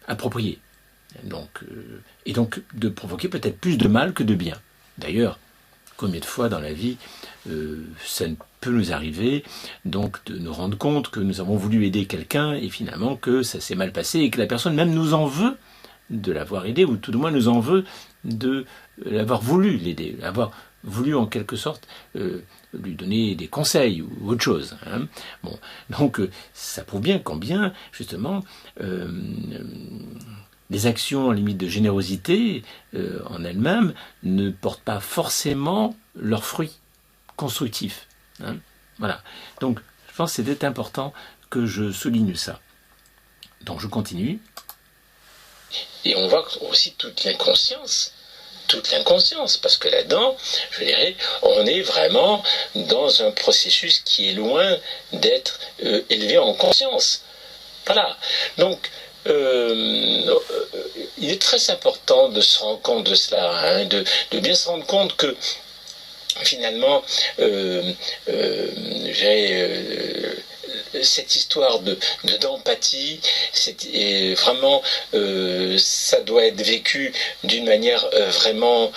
appropriées. Et donc de provoquer peut-être plus de mal que de bien. D'ailleurs, combien de fois dans la vie ça peut nous arriver donc de nous rendre compte que nous avons voulu aider quelqu'un et finalement que ça s'est mal passé et que la personne même nous en veut de l'avoir aidé ou tout du moins nous en veut de l'avoir voulu l'aider, l'avoir voulu en quelque sorte lui donner des conseils ou autre chose. Hein. Bon, donc ça prouve bien combien justement les actions en limite de générosité en elles-mêmes ne portent pas forcément leurs fruits constructifs. Hein. Voilà. Donc, je pense que c'était important que je souligne ça. Donc, je continue. Et on voit aussi toute l'inconscience, parce que là-dedans, je dirais, on est vraiment dans un processus qui est loin d'être élevé en conscience. Voilà. Donc, il est très important de se rendre compte de cela, hein, de bien se rendre compte que finalement, cette histoire d'empathie, vraiment, ça doit être vécu d'une manière vraiment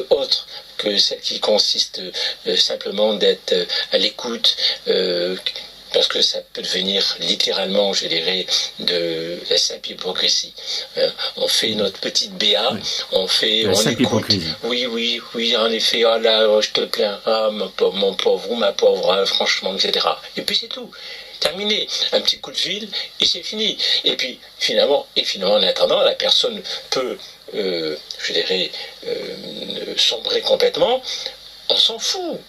autre que celle qui consiste simplement d'être à l'écoute, parce que ça peut devenir littéralement, je dirais, de la simple hypocrisie. On fait notre petite BA, on écoute. Oui, oui, oui, en effet, oh là, oh, je te plains, ah, mon pauvre ou ma pauvre, hein, franchement, etc. Et puis c'est tout. Terminé, un petit coup de fil et c'est fini. Et puis finalement, en attendant, la personne peut, je dirais, sombrer complètement. On s'en fout,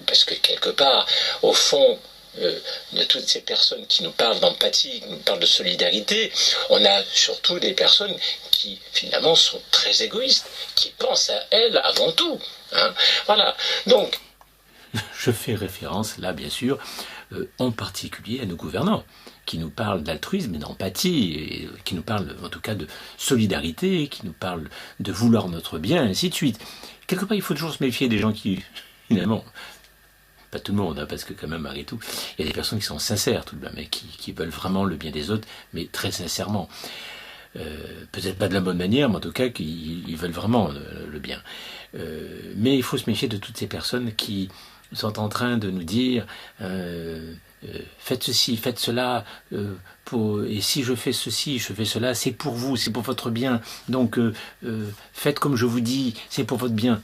parce que quelque part, au fond de toutes ces personnes qui nous parlent d'empathie, qui nous parlent de solidarité, on a surtout des personnes qui finalement sont très égoïstes, qui pensent à elles avant tout. Hein. Voilà, donc. Je fais référence là, bien sûr, en particulier à nos gouvernants, qui nous parlent d'altruisme et d'empathie, et qui nous parlent en tout cas de solidarité, qui nous parlent de vouloir notre bien, et ainsi de suite. Quelque part, il faut toujours se méfier des gens qui, finalement, pas tout le monde, hein, parce que quand même, malgré tout, il y a des personnes qui sont sincères tout de même, et qui veulent vraiment le bien des autres, mais très sincèrement. Peut-être pas de la bonne manière, mais en tout cas, qu'ils veulent vraiment le bien. Mais il faut se méfier de toutes ces personnes qui sont en train de nous dire faites ceci, faites cela, et si je fais ceci, je fais cela, c'est pour vous, c'est pour votre bien, donc faites comme je vous dis, c'est pour votre bien.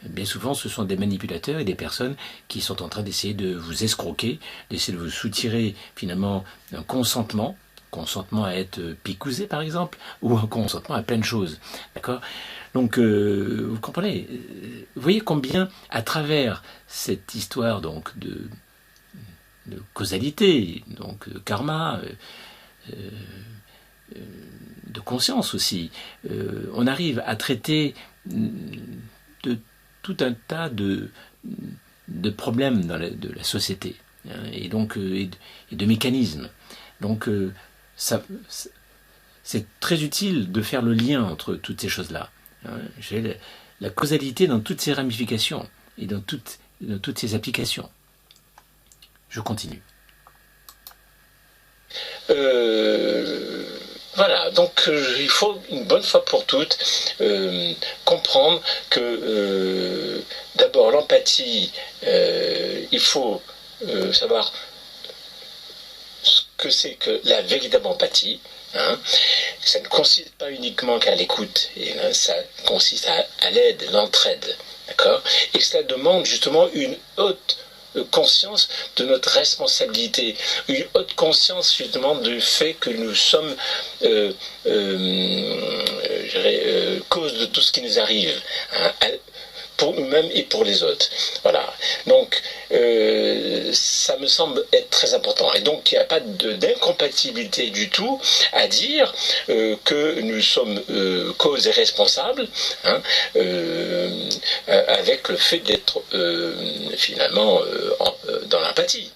Bien souvent, ce sont des manipulateurs et des personnes qui sont en train d'essayer de vous escroquer, d'essayer de vous soutirer finalement un consentement à être picousé par exemple, ou un consentement à plein de choses, d'accord ? Donc, vous comprenez, vous voyez combien, à travers cette histoire donc de causalité, donc de karma, de conscience aussi, on arrive à traiter de tout un tas de problèmes de la société, hein, et donc et de mécanismes. Donc, c'est très utile de faire le lien entre toutes ces choses-là. J'ai la causalité dans toutes ses ramifications et dans toutes ses applications. Je continue. Voilà, donc il faut une bonne fois pour toutes comprendre que d'abord l'empathie, il faut savoir ce que c'est que la véritable empathie. Hein, ça ne consiste pas uniquement qu'à l'écoute, et là, ça consiste à l'aide, l'entraide, d'accord ? Et cela demande justement une haute conscience de notre responsabilité, une haute conscience justement du fait que nous sommes cause de tout ce qui nous arrive, hein, pour nous-mêmes et pour les autres. Voilà. Donc, ça me semble être très important. Et donc, il n'y a pas d'incompatibilité du tout à dire que nous sommes cause et responsables, hein, avec le fait d'être finalement dans l'empathie.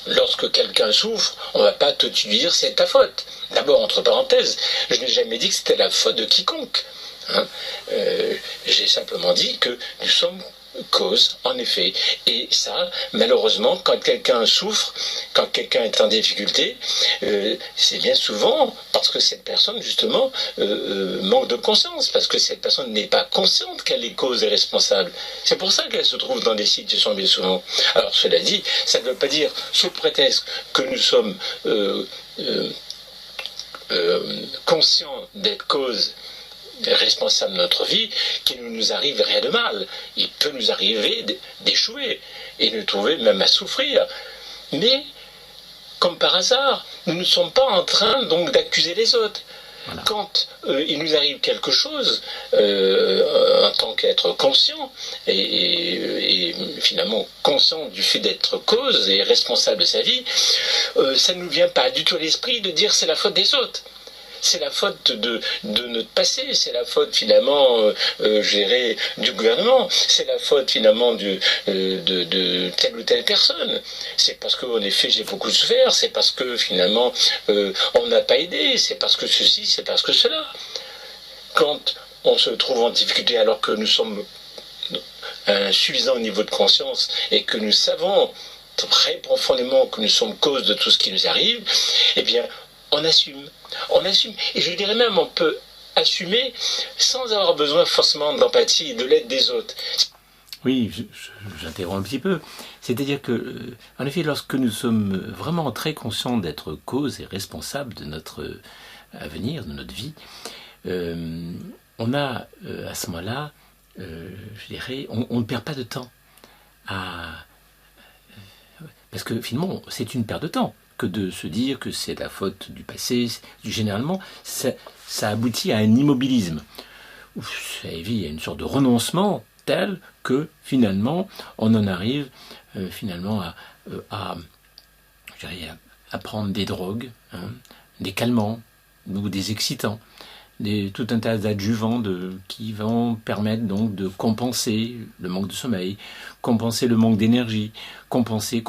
Lorsque quelqu'un souffre, on ne va pas tout de suite dire c'est ta faute. D'abord, entre parenthèses, je n'ai jamais dit que c'était la faute de quiconque. Hein, j'ai simplement dit que nous sommes cause, en effet. Et ça, malheureusement, quand quelqu'un souffre, quand quelqu'un est en difficulté, c'est bien souvent parce que cette personne, justement, manque de conscience, parce que cette personne n'est pas consciente qu'elle est cause et responsable. C'est pour ça qu'elle se trouve dans des situations bien souvent. Alors, cela dit, ça ne veut pas dire, sous prétexte que nous sommes conscients d'être cause responsable de notre vie, qu'il ne nous arrive rien de mal. Il peut nous arriver d'échouer et de nous trouver même à souffrir. Mais, comme par hasard, nous ne sommes pas en train donc d'accuser les autres. Voilà. Quand il nous arrive quelque chose, en tant qu'être conscient, et finalement conscient du fait d'être cause et responsable de sa vie, ça ne nous vient pas du tout à l'esprit de dire c'est la faute des autres. C'est la faute de notre passé, c'est la faute finalement, je dirais, du gouvernement, c'est la faute finalement de telle ou telle personne. C'est parce qu'en effet j'ai beaucoup souffert, c'est parce que finalement on n'a pas aidé, c'est parce que ceci, c'est parce que cela. Quand on se trouve en difficulté alors que nous sommes à un suffisant niveau de conscience et que nous savons très profondément que nous sommes cause de tout ce qui nous arrive, eh bien on assume. On assume, et je dirais même on peut assumer sans avoir besoin forcément d'empathie et de l'aide des autres. Oui, j'interromps un petit peu. C'est-à-dire que, en effet, lorsque nous sommes vraiment très conscients d'être cause et responsable de notre avenir, de notre vie, on a à ce moment-là, je dirais, on ne perd pas de temps à... Parce que finalement, c'est une perte de temps que de se dire que c'est la faute du passé. Généralement, ça aboutit à un immobilisme. Ça évite à une sorte de renoncement tel que finalement, on en arrive finalement à prendre des drogues, hein, des calmants ou des excitants. Tout un tas d'adjuvants qui vont permettre donc de compenser le manque de sommeil, compenser le manque d'énergie, compenser,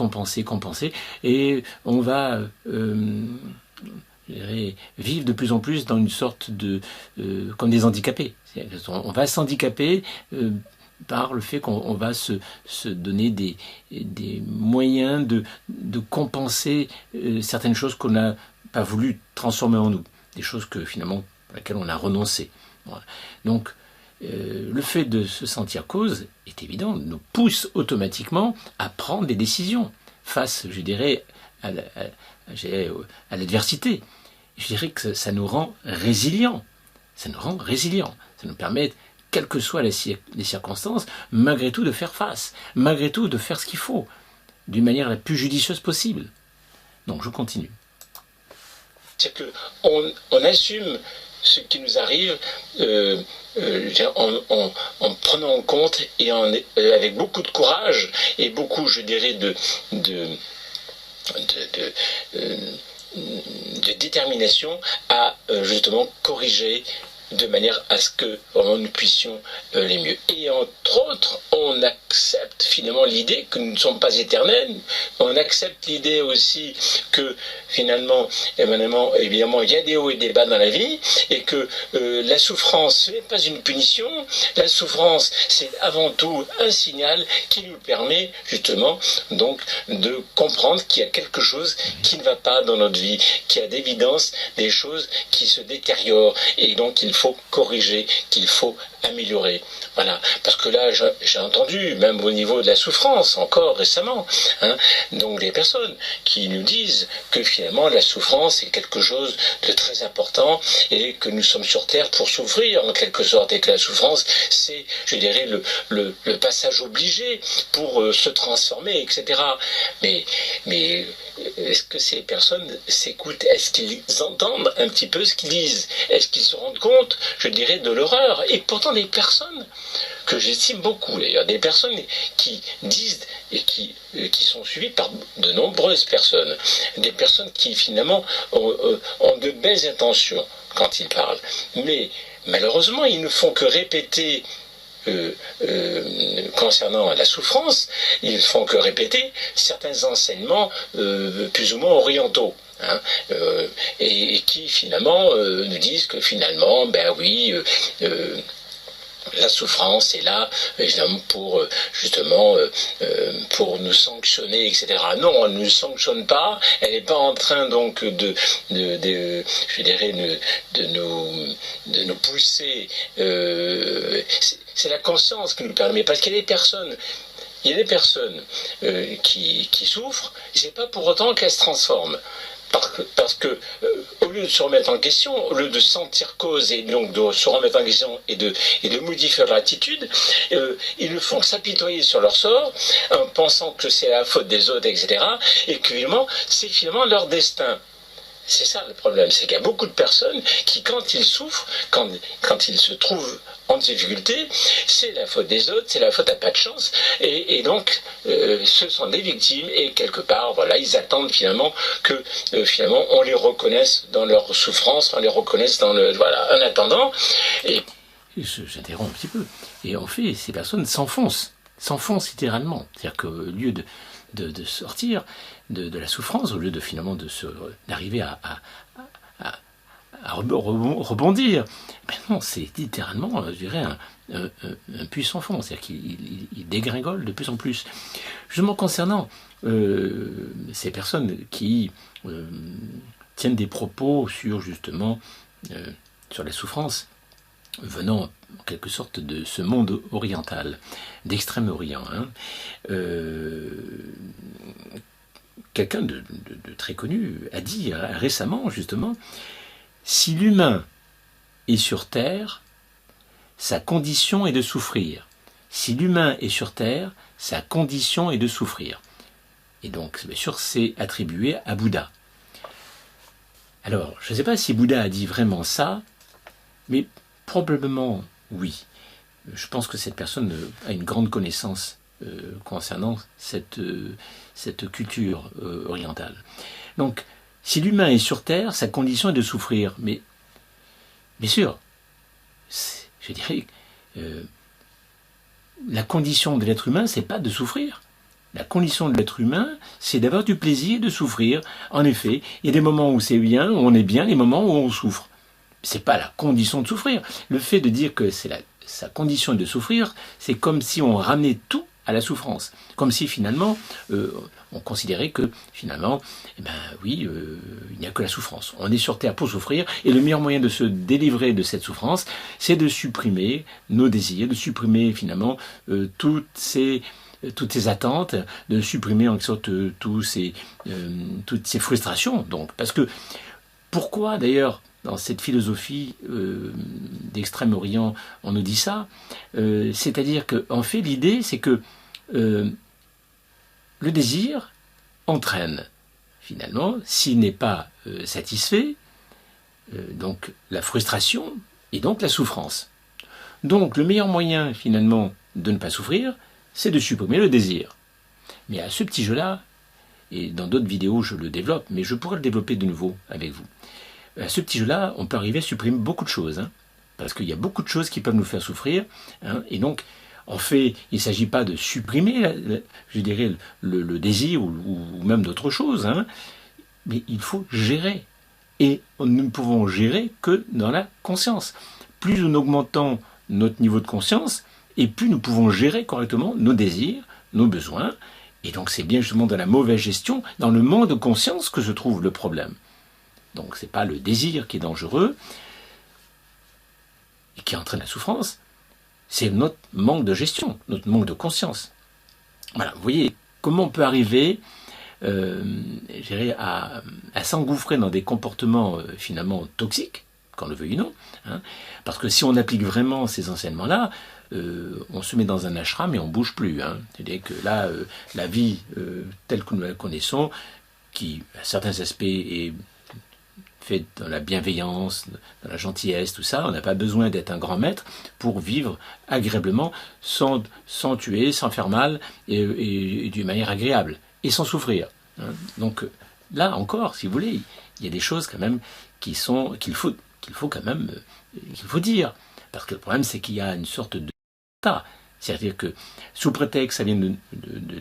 et on va vivre de plus en plus dans une sorte de comme des handicapés. On va s'handicaper par le fait qu'on va se donner des moyens de compenser certaines choses qu'on n'a pas voulu transformer en nous, des choses que finalement à laquelle on a renoncé. Voilà. Donc, le fait de se sentir cause est évident, nous pousse automatiquement à prendre des décisions face, je dirais, à l'adversité. Je dirais que ça nous rend résilients. Ça nous permet, quelles que soient les circonstances, malgré tout de faire face, malgré tout de faire ce qu'il faut, d'une manière la plus judicieuse possible. Donc, je continue. C'est qu'on assume ce qui nous arrive en prenant en compte et avec beaucoup de courage et beaucoup, je dirais, de détermination à justement corriger de manière à ce que vraiment nous puissions les mieux. Et entre autres, on accepte finalement l'idée que nous ne sommes pas éternels, on accepte l'idée aussi que finalement, évidemment, il y a des hauts et des bas dans la vie, et que la souffrance, ce n'est pas une punition, la souffrance, c'est avant tout un signal qui nous permet justement donc de comprendre qu'il y a quelque chose qui ne va pas dans notre vie, qu'il y a d'évidence des choses qui se détériorent, et donc il faut corriger, qu'il faut améliorer. Voilà. Parce que là, j'ai entendu, même au niveau de la souffrance, encore récemment, hein, donc des personnes qui nous disent que finalement la souffrance est quelque chose de très important et que nous sommes sur Terre pour souffrir en quelque sorte, et que la souffrance, c'est, je dirais, le passage obligé pour se transformer, etc. Mais est-ce que ces personnes s'écoutent? Est-ce qu'ils entendent un petit peu ce qu'ils disent? Est-ce qu'ils se rendent compte, je dirais, de l'horreur? Et pourtant des personnes que j'estime beaucoup d'ailleurs, des personnes qui disent et qui sont suivies par de nombreuses personnes, des personnes qui finalement ont de belles intentions quand ils parlent, mais malheureusement ils ne font que répéter concernant la souffrance, ils ne font que répéter certains enseignements plus ou moins orientaux. Hein, et qui finalement nous disent que finalement, ben oui, la souffrance est là évidemment pour justement pour nous sanctionner, etc. Non, elle ne nous sanctionne pas, elle n'est pas en train donc je dirais de nous pousser. C'est la conscience qui nous permet, parce qu'il y a des personnes qui souffrent, et c'est pas pour autant qu'elles se transforment. Parce que au lieu de se remettre en question, au lieu de sentir cause et donc de se remettre en question et de modifier leur attitude, ils ne font que s'apitoyer sur leur sort en pensant que c'est la faute des autres, etc. Et que finalement, c'est finalement leur destin. C'est ça le problème, c'est qu'il y a beaucoup de personnes qui, quand ils souffrent, quand ils se trouvent en difficulté, c'est la faute des autres, c'est la faute à pas de chance, et donc ce sont des victimes, et quelque part, voilà, ils attendent finalement que finalement on les reconnaisse dans leur souffrance, on les reconnaisse dans le... Voilà, en attendant... J'interromps un petit peu, et en fait, ces personnes s'enfoncent littéralement, c'est-à-dire qu'au lieu de sortir de la souffrance, au lieu de finalement d'arriver à rebondir. Ben non, c'est littéralement, je dirais, un puissant fond, c'est-à-dire qu'il dégringole de plus en plus. Justement concernant ces personnes qui tiennent des propos sur justement sur la souffrance, venant en quelque sorte de ce monde oriental, d'Extrême-Orient. Quelqu'un de très connu a dit récemment, justement, si l'humain est sur Terre, sa condition est de souffrir. Si l'humain est sur Terre, sa condition est de souffrir. Et donc, bien sûr, c'est attribué à Bouddha. Alors, je ne sais pas si Bouddha a dit vraiment ça, mais probablement oui. Je pense que cette personne a une grande connaissance concernant cette culture orientale. Donc, si l'humain est sur Terre, sa condition est de souffrir. Mais, bien sûr, je dirais, la condition de l'être humain, c'est pas de souffrir. La condition de l'être humain, c'est d'avoir du plaisir, de souffrir. En effet, il y a des moments où c'est bien, où on est bien, des moments où on souffre. C'est pas la condition de souffrir. Le fait de dire que sa condition est de souffrir, c'est comme si on ramenait tout à la souffrance. Comme si finalement, on considérait que finalement, il n'y a que la souffrance. On est sur Terre pour souffrir, et le meilleur moyen de se délivrer de cette souffrance, c'est de supprimer nos désirs, de supprimer finalement toutes ces attentes, de supprimer en quelque sorte toutes ces frustrations. Donc, parce que pourquoi d'ailleurs dans cette philosophie d'Extrême-Orient on nous dit ça, c'est-à-dire qu'en fait l'idée c'est que le désir entraîne finalement, s'il n'est pas satisfait, donc la frustration et donc la souffrance. Donc le meilleur moyen finalement de ne pas souffrir, c'est de supprimer le désir. Mais à ce petit jeu-là, et dans d'autres vidéos je le développe, mais je pourrais le développer de nouveau avec vous. À ce petit jeu-là, on peut arriver à supprimer beaucoup de choses, parce qu'il y a beaucoup de choses qui peuvent nous faire souffrir, et donc, en fait, il ne s'agit pas de supprimer, je dirais, le désir ou même d'autres choses, mais il faut gérer. Et nous ne pouvons gérer que dans la conscience. Plus nous augmentons notre niveau de conscience, et plus nous pouvons gérer correctement nos désirs, nos besoins, et donc c'est bien justement dans la mauvaise gestion, dans le manque de conscience que se trouve le problème. Donc ce n'est pas le désir qui est dangereux et qui entraîne la souffrance, c'est notre manque de gestion, notre manque de conscience. Voilà, vous voyez comment on peut arriver à s'engouffrer dans des comportements finalement toxiques, qu'on le veuille ou non, parce que si on applique vraiment ces enseignements-là, on se met dans un ashram et on ne bouge plus. C'est-à-dire que là, la vie telle que nous la connaissons, qui à certains aspects est fait dans la bienveillance, dans la gentillesse, tout ça. On n'a pas besoin d'être un grand maître pour vivre agréablement, sans tuer, sans faire mal, et d'une manière agréable, et sans souffrir. Donc là encore, si vous voulez, il y a des choses quand même qu'il faut dire. Parce que le problème, c'est qu'il y a une sorte de tas. C'est-à-dire que sous prétexte que ça vient de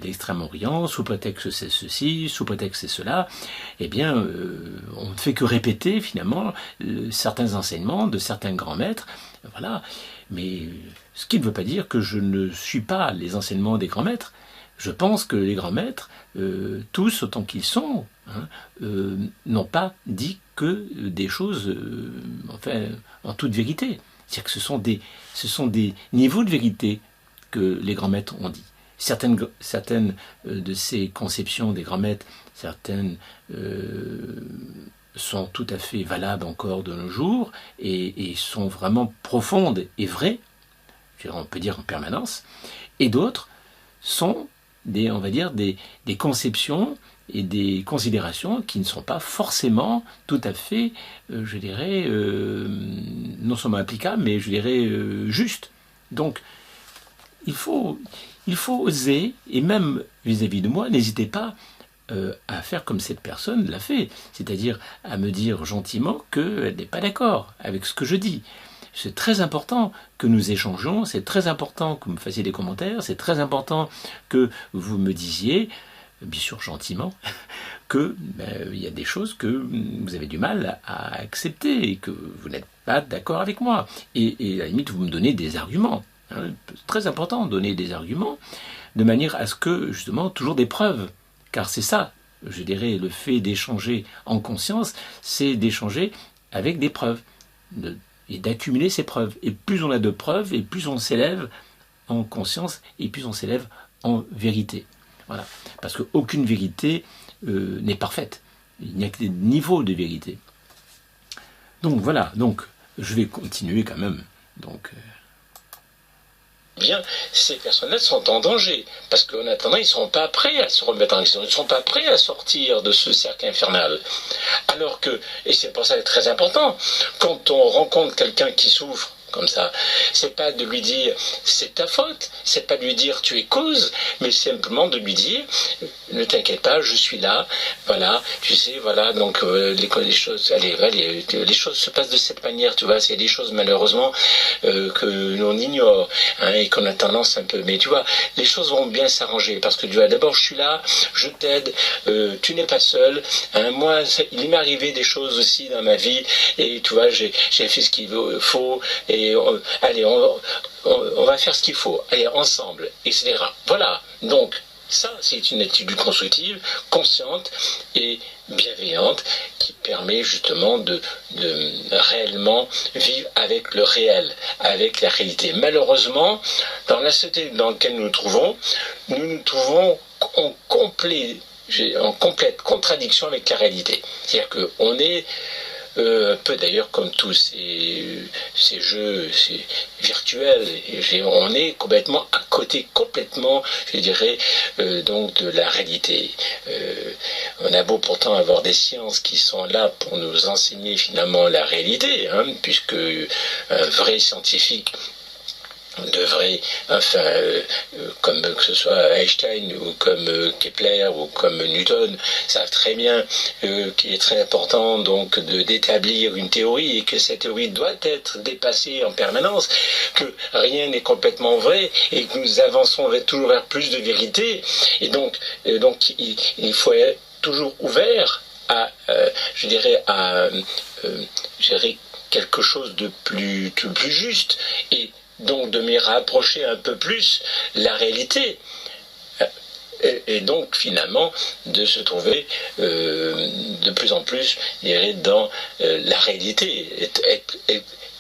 l'Extrême-Orient, sous prétexte que c'est ceci, sous prétexte que c'est cela, eh bien, on ne fait que répéter finalement certains enseignements de certains grands maîtres. Voilà. Mais ce qui ne veut pas dire que je ne suis pas les enseignements des grands maîtres. Je pense que les grands maîtres, tous autant qu'ils sont, n'ont pas dit que des choses, en toute vérité. C'est-à-dire que ce sont des niveaux de vérité que les grands maîtres ont dit. Certaines de ces conceptions des grands maîtres, certaines sont tout à fait valables encore de nos jours et sont vraiment profondes et vraies, on peut dire en permanence, et d'autres sont des conceptions et des considérations qui ne sont pas forcément tout à fait, non seulement applicables, mais justes. Donc, il faut oser, et même vis-à-vis de moi, n'hésitez pas à faire comme cette personne l'a fait, c'est-à-dire à me dire gentiment qu'elle n'est pas d'accord avec ce que je dis. C'est très important que nous échangeons, c'est très important que vous me fassiez des commentaires, c'est très important que vous me disiez, bien sûr gentiment, que il y a des choses que vous avez du mal à accepter et que vous n'êtes pas d'accord avec moi. Et à la limite, vous me donnez des arguments. C'est très important de donner des arguments de manière à ce que, justement, toujours des preuves. Car c'est ça, je dirais, le fait d'échanger en conscience, c'est d'échanger avec des preuves. et d'accumuler ces preuves. Et plus on a de preuves, et plus on s'élève en conscience, et plus on s'élève en vérité. Voilà. Parce qu'aucune vérité n'est parfaite. Il n'y a que des niveaux de vérité. Donc voilà, donc je vais continuer quand même. Donc, bien, ces personnes-là sont en danger, parce qu'en attendant, ils ne sont pas prêts à se remettre en question, ils ne sont pas prêts à sortir de ce cercle infernal. Alors que, et c'est pour ça que c'est très important, quand on rencontre quelqu'un qui souffre, comme ça, c'est pas de lui dire c'est ta faute, c'est pas de lui dire tu es cause, mais simplement de lui dire ne t'inquiète pas, je suis là, voilà, tu sais, voilà, donc les choses, les choses se passent de cette manière, tu vois, c'est des choses malheureusement que l'on ignore hein, et qu'on a tendance un peu, mais tu vois, les choses vont bien s'arranger parce que tu vois, d'abord je suis là, je t'aide, tu n'es pas seul, hein, moi il m'est arrivé des choses aussi dans ma vie et tu vois, j'ai fait ce qu'il faut et allez, on va faire ce qu'il faut, allez, ensemble, etc. Voilà, donc, ça, c'est une attitude constructive, consciente et bienveillante qui permet justement de réellement vivre avec le réel, avec la réalité. Malheureusement, dans la société dans laquelle nous nous trouvons en complète contradiction avec la réalité. C'est-à-dire qu'on est un peu d'ailleurs comme tous ces jeux virtuels, on est complètement à côté, complètement, je dirais, donc de la réalité. On a beau pourtant avoir des sciences qui sont là pour nous enseigner finalement la réalité, hein, puisque un vrai scientifique devrait, enfin, comme que ce soit Einstein ou comme Kepler ou comme Newton, savent très bien qu'il est très important donc d'établir une théorie et que cette théorie doit être dépassée en permanence, que rien n'est complètement vrai et que nous avançons toujours vers plus de vérité. Et donc il faut être toujours ouvert à, je dirais, à gérer quelque chose de plus juste et donc de m'y rapprocher un peu plus la réalité et donc finalement de se trouver de plus en plus dans la réalité,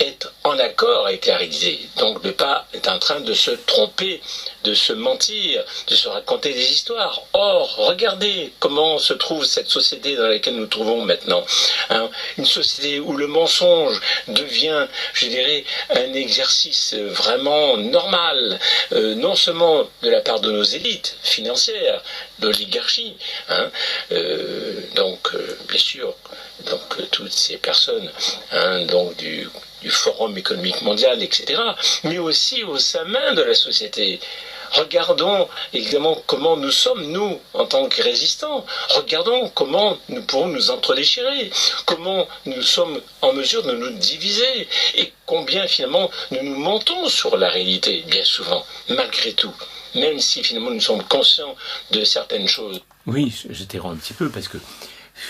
être en accord avec la réalité, donc de ne pas être en train de se tromper, de se mentir, de se raconter des histoires. Or, regardez comment se trouve cette société dans laquelle nous nous trouvons maintenant. Hein, une société où le mensonge devient, je dirais, un exercice vraiment normal, non seulement de la part de nos élites financières, d'oligarchie, hein, bien sûr, donc toutes ces personnes, hein, donc du Forum économique mondial, etc., mais aussi au sein même de la société. Regardons évidemment comment nous sommes, nous, en tant que résistants. Regardons comment nous pourrons nous entredéchirer, comment nous sommes en mesure de nous diviser, et combien finalement nous nous mentons sur la réalité, bien souvent, malgré tout, même si finalement nous sommes conscients de certaines choses. oui, je t'interromps un petit peu parce que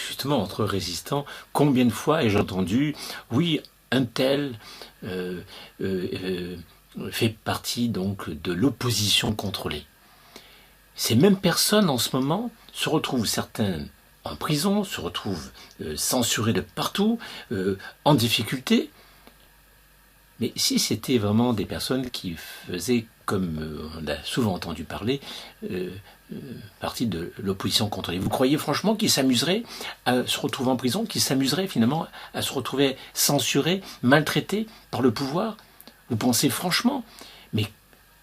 justement entre résistants, combien de fois ai-je entendu, oui, un tel fait partie donc de l'opposition contrôlée. Ces mêmes personnes en ce moment se retrouvent certaines en prison, se retrouvent censurées de partout, en difficulté. Mais si c'était vraiment des personnes qui faisaient, comme on a souvent entendu parler, partie de l'opposition contrôlée, vous croyez franchement qu'ils s'amuseraient à se retrouver en prison, qu'ils s'amuseraient finalement à se retrouver censurés, maltraités par le pouvoir? Vous pensez franchement? Mais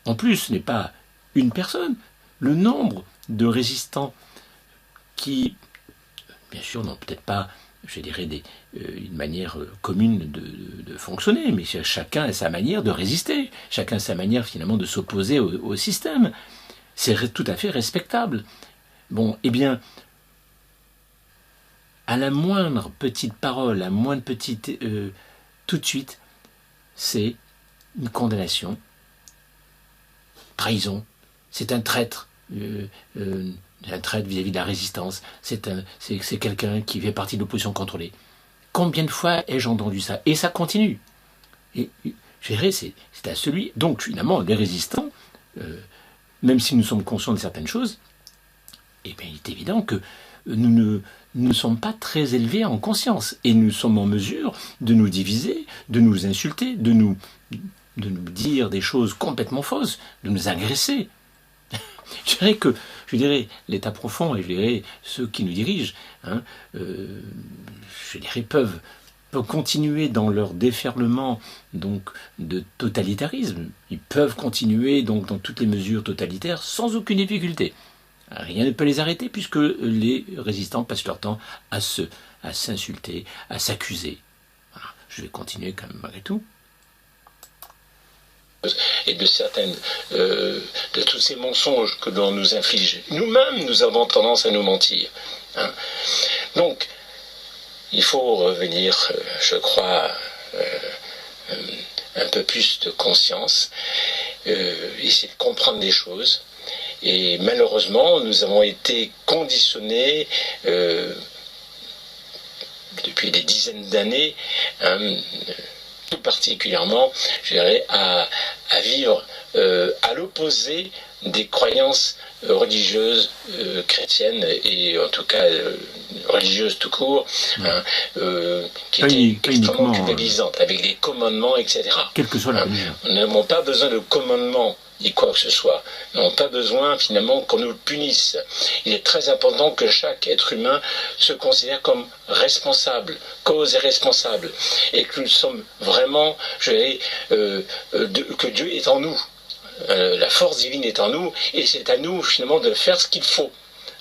en plus, ce n'est pas une personne. Le nombre de résistants qui, bien sûr, n'ont peut-être pas, je dirais, une manière commune de fonctionner, mais chacun a sa manière de résister, chacun a sa manière finalement de s'opposer au système. C'est tout à fait respectable. Bon, eh bien, à la moindre petite parole, à la moindre petite... tout de suite, c'est une condamnation, trahison, c'est un traître, un traître vis-à-vis de la résistance, c'est quelqu'un qui fait partie de l'opposition contrôlée. Combien de fois ai-je entendu ça? Et ça continue. Et je dirais, c'est à celui... Donc, finalement, les résistants, même si nous sommes conscients de certaines choses, eh bien, il est évident que nous ne sommes pas très élevés en conscience. Et nous sommes en mesure de nous diviser, de nous insulter, de nous dire des choses complètement fausses, de nous agresser. Je dirais, l'état profond, et je dirais ceux qui nous dirigent, hein, je dirais, peuvent continuer dans leur déferlement donc de totalitarisme. Ils peuvent continuer donc dans toutes les mesures totalitaires sans aucune difficulté. Rien ne peut les arrêter puisque les résistants passent leur temps à s'insulter, à s'accuser. Voilà. Je vais continuer quand même malgré tout. Et de tous ces mensonges que l'on nous inflige. Nous-mêmes, nous avons tendance à nous mentir. Hein. Donc, il faut revenir, je crois, un peu plus de conscience, essayer de comprendre des choses. Et malheureusement, nous avons été conditionnés depuis des dizaines d'années, tout particulièrement, je dirais, à vivre à l'opposé des croyances religieuses chrétiennes et en tout cas religieuses tout court, hein, qui étaient extrêmement culpabilisantes, avec des commandements, etc. Quelle que soit la religion. Nous n'avons pas besoin de commandements ni quoi que ce soit. Nous n'avons pas besoin finalement qu'on nous punisse. Il est très important que chaque être humain se considère comme responsable, cause et responsable, et que nous sommes vraiment, que Dieu est en nous. La force divine est en nous, et c'est à nous finalement de faire ce qu'il faut.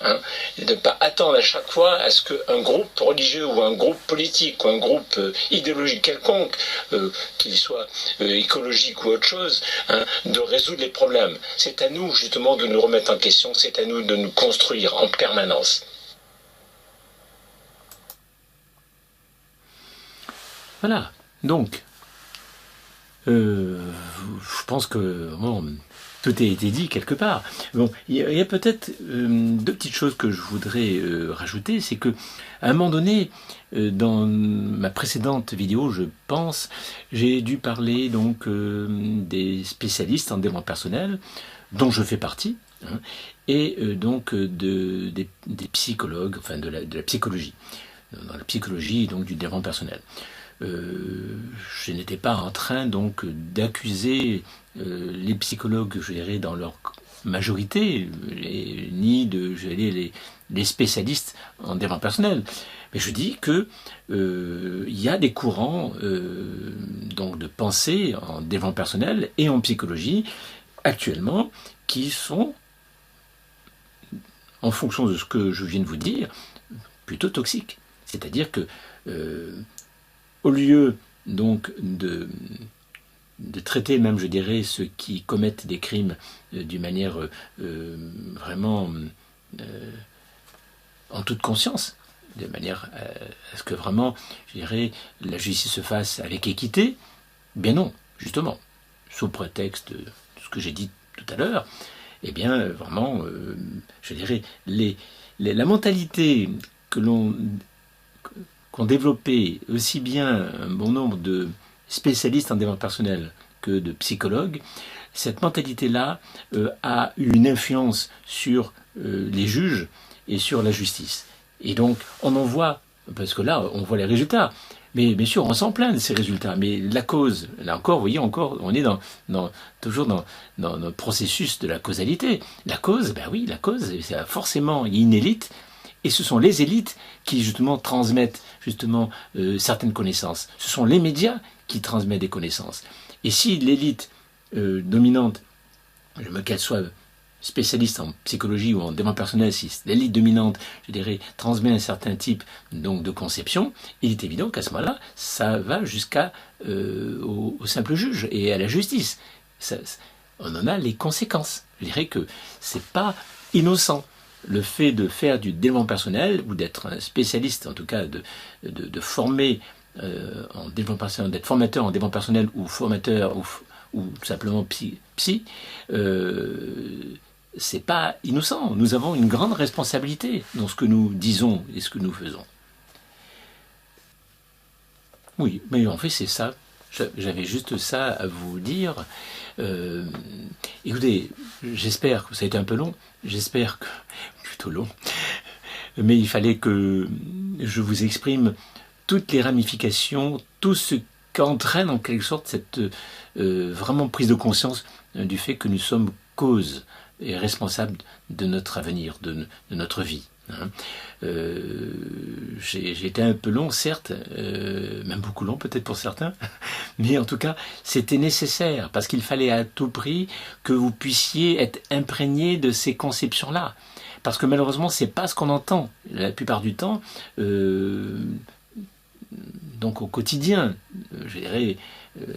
Hein, et de ne pas attendre à chaque fois à ce qu'un groupe religieux ou un groupe politique ou un groupe idéologique quelconque, qu'il soit écologique ou autre chose, hein, de résoudre les problèmes. C'est à nous justement de nous remettre en question, c'est à nous de nous construire en permanence. Voilà, donc, je pense que bon, tout a été dit quelque part. Bon, il y a peut-être deux petites choses que je voudrais rajouter, c'est que à un moment donné, dans ma précédente vidéo, je pense, j'ai dû parler donc des spécialistes en développement personnel, dont je fais partie, hein, et donc des psychologues, enfin de la psychologie, dans la psychologie donc du développement personnel. Je n'étais pas en train donc d'accuser les psychologues, je dirais, dans leur majorité, ni de, je dirais, les spécialistes en développement personnel. Mais je dis que il y a des courants donc de pensée en développement personnel et en psychologie actuellement qui sont, en fonction de ce que je viens de vous dire, plutôt toxiques. C'est-à-dire que au lieu donc de traiter même, je dirais, ceux qui commettent des crimes d'une manière vraiment en toute conscience, de manière à ce que vraiment, je dirais, la justice se fasse avec équité, bien non, justement, sous prétexte de ce que j'ai dit tout à l'heure, eh bien, vraiment, je dirais, la mentalité qu'ont développé aussi bien un bon nombre de spécialistes en développement personnel que de psychologues, cette mentalité-là a eu une influence sur les juges et sur la justice. Et donc, on en voit, parce que là, on voit les résultats. Mais bien sûr, on s'en plaint de ces résultats. Mais la cause, là encore, vous voyez, on est toujours dans notre processus de la causalité. La cause, ben oui, la cause, c'est forcément, il y a une élite. Et ce sont les élites qui, justement, transmettent certaines connaissances. Ce sont les médias qui transmettent des connaissances. Et si l'élite dominante, qu'elle soit spécialiste en psychologie ou en développement personnel, si l'élite dominante, je dirais, transmet un certain type donc, de conception, il est évident qu'à ce moment-là, ça va jusqu'à au simple juge et à la justice. On en a les conséquences. Je dirais que c'est pas innocent. Le fait de faire du développement personnel ou d'être un spécialiste, en tout cas de former en développement personnel, d'être formateur en développement personnel ou formateur ou simplement psy, c'est pas innocent. Nous avons une grande responsabilité dans ce que nous disons et ce que nous faisons. Oui, mais en fait c'est ça. J'avais juste ça à vous dire. Écoutez, j'espère que ça a été un peu long. J'espère que plutôt long. mais il fallait que je vous exprime toutes les ramifications, tout ce qu'entraîne en quelque sorte cette vraiment prise de conscience du fait que nous sommes cause et responsables de notre avenir, de notre vie. J'ai été un peu long, certes, même beaucoup long peut-être pour certains, mais en tout cas c'était nécessaire parce qu'il fallait à tout prix que vous puissiez être imprégné de ces conceptions-là, parce que malheureusement c'est pas ce qu'on entend la plupart du temps, donc au quotidien. Je dirais,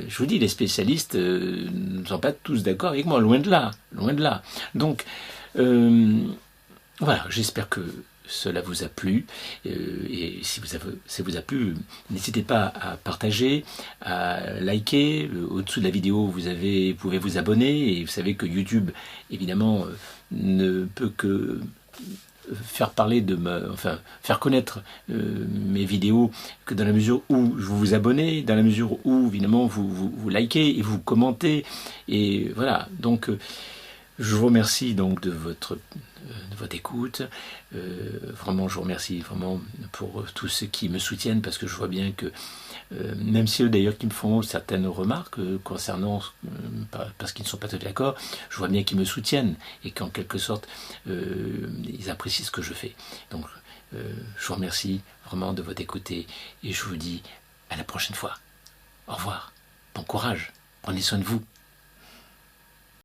je vous dis, les spécialistes ne sont pas tous d'accord avec moi, loin de là, loin de là. Donc voilà, j'espère que cela vous a plu, et si ça vous a plu, n'hésitez pas à partager, à liker. Au-dessous de la vidéo, vous pouvez vous abonner, et vous savez que YouTube, évidemment, ne peut que faire parler faire connaître mes vidéos que dans la mesure où vous vous abonnez, dans la mesure où évidemment vous likez et vous commentez, et voilà. Donc je vous remercie donc de votre écoute. Vraiment, je vous remercie vraiment pour tous ceux qui me soutiennent, parce que je vois bien que même ceux d'ailleurs qui me font certaines remarques concernant, parce qu'ils ne sont pas tout d'accord, je vois bien qu'ils me soutiennent et qu'en quelque sorte ils apprécient ce que je fais. Donc je vous remercie vraiment de votre écoute, et je vous dis à la prochaine fois. Au revoir, bon courage, prenez soin de vous.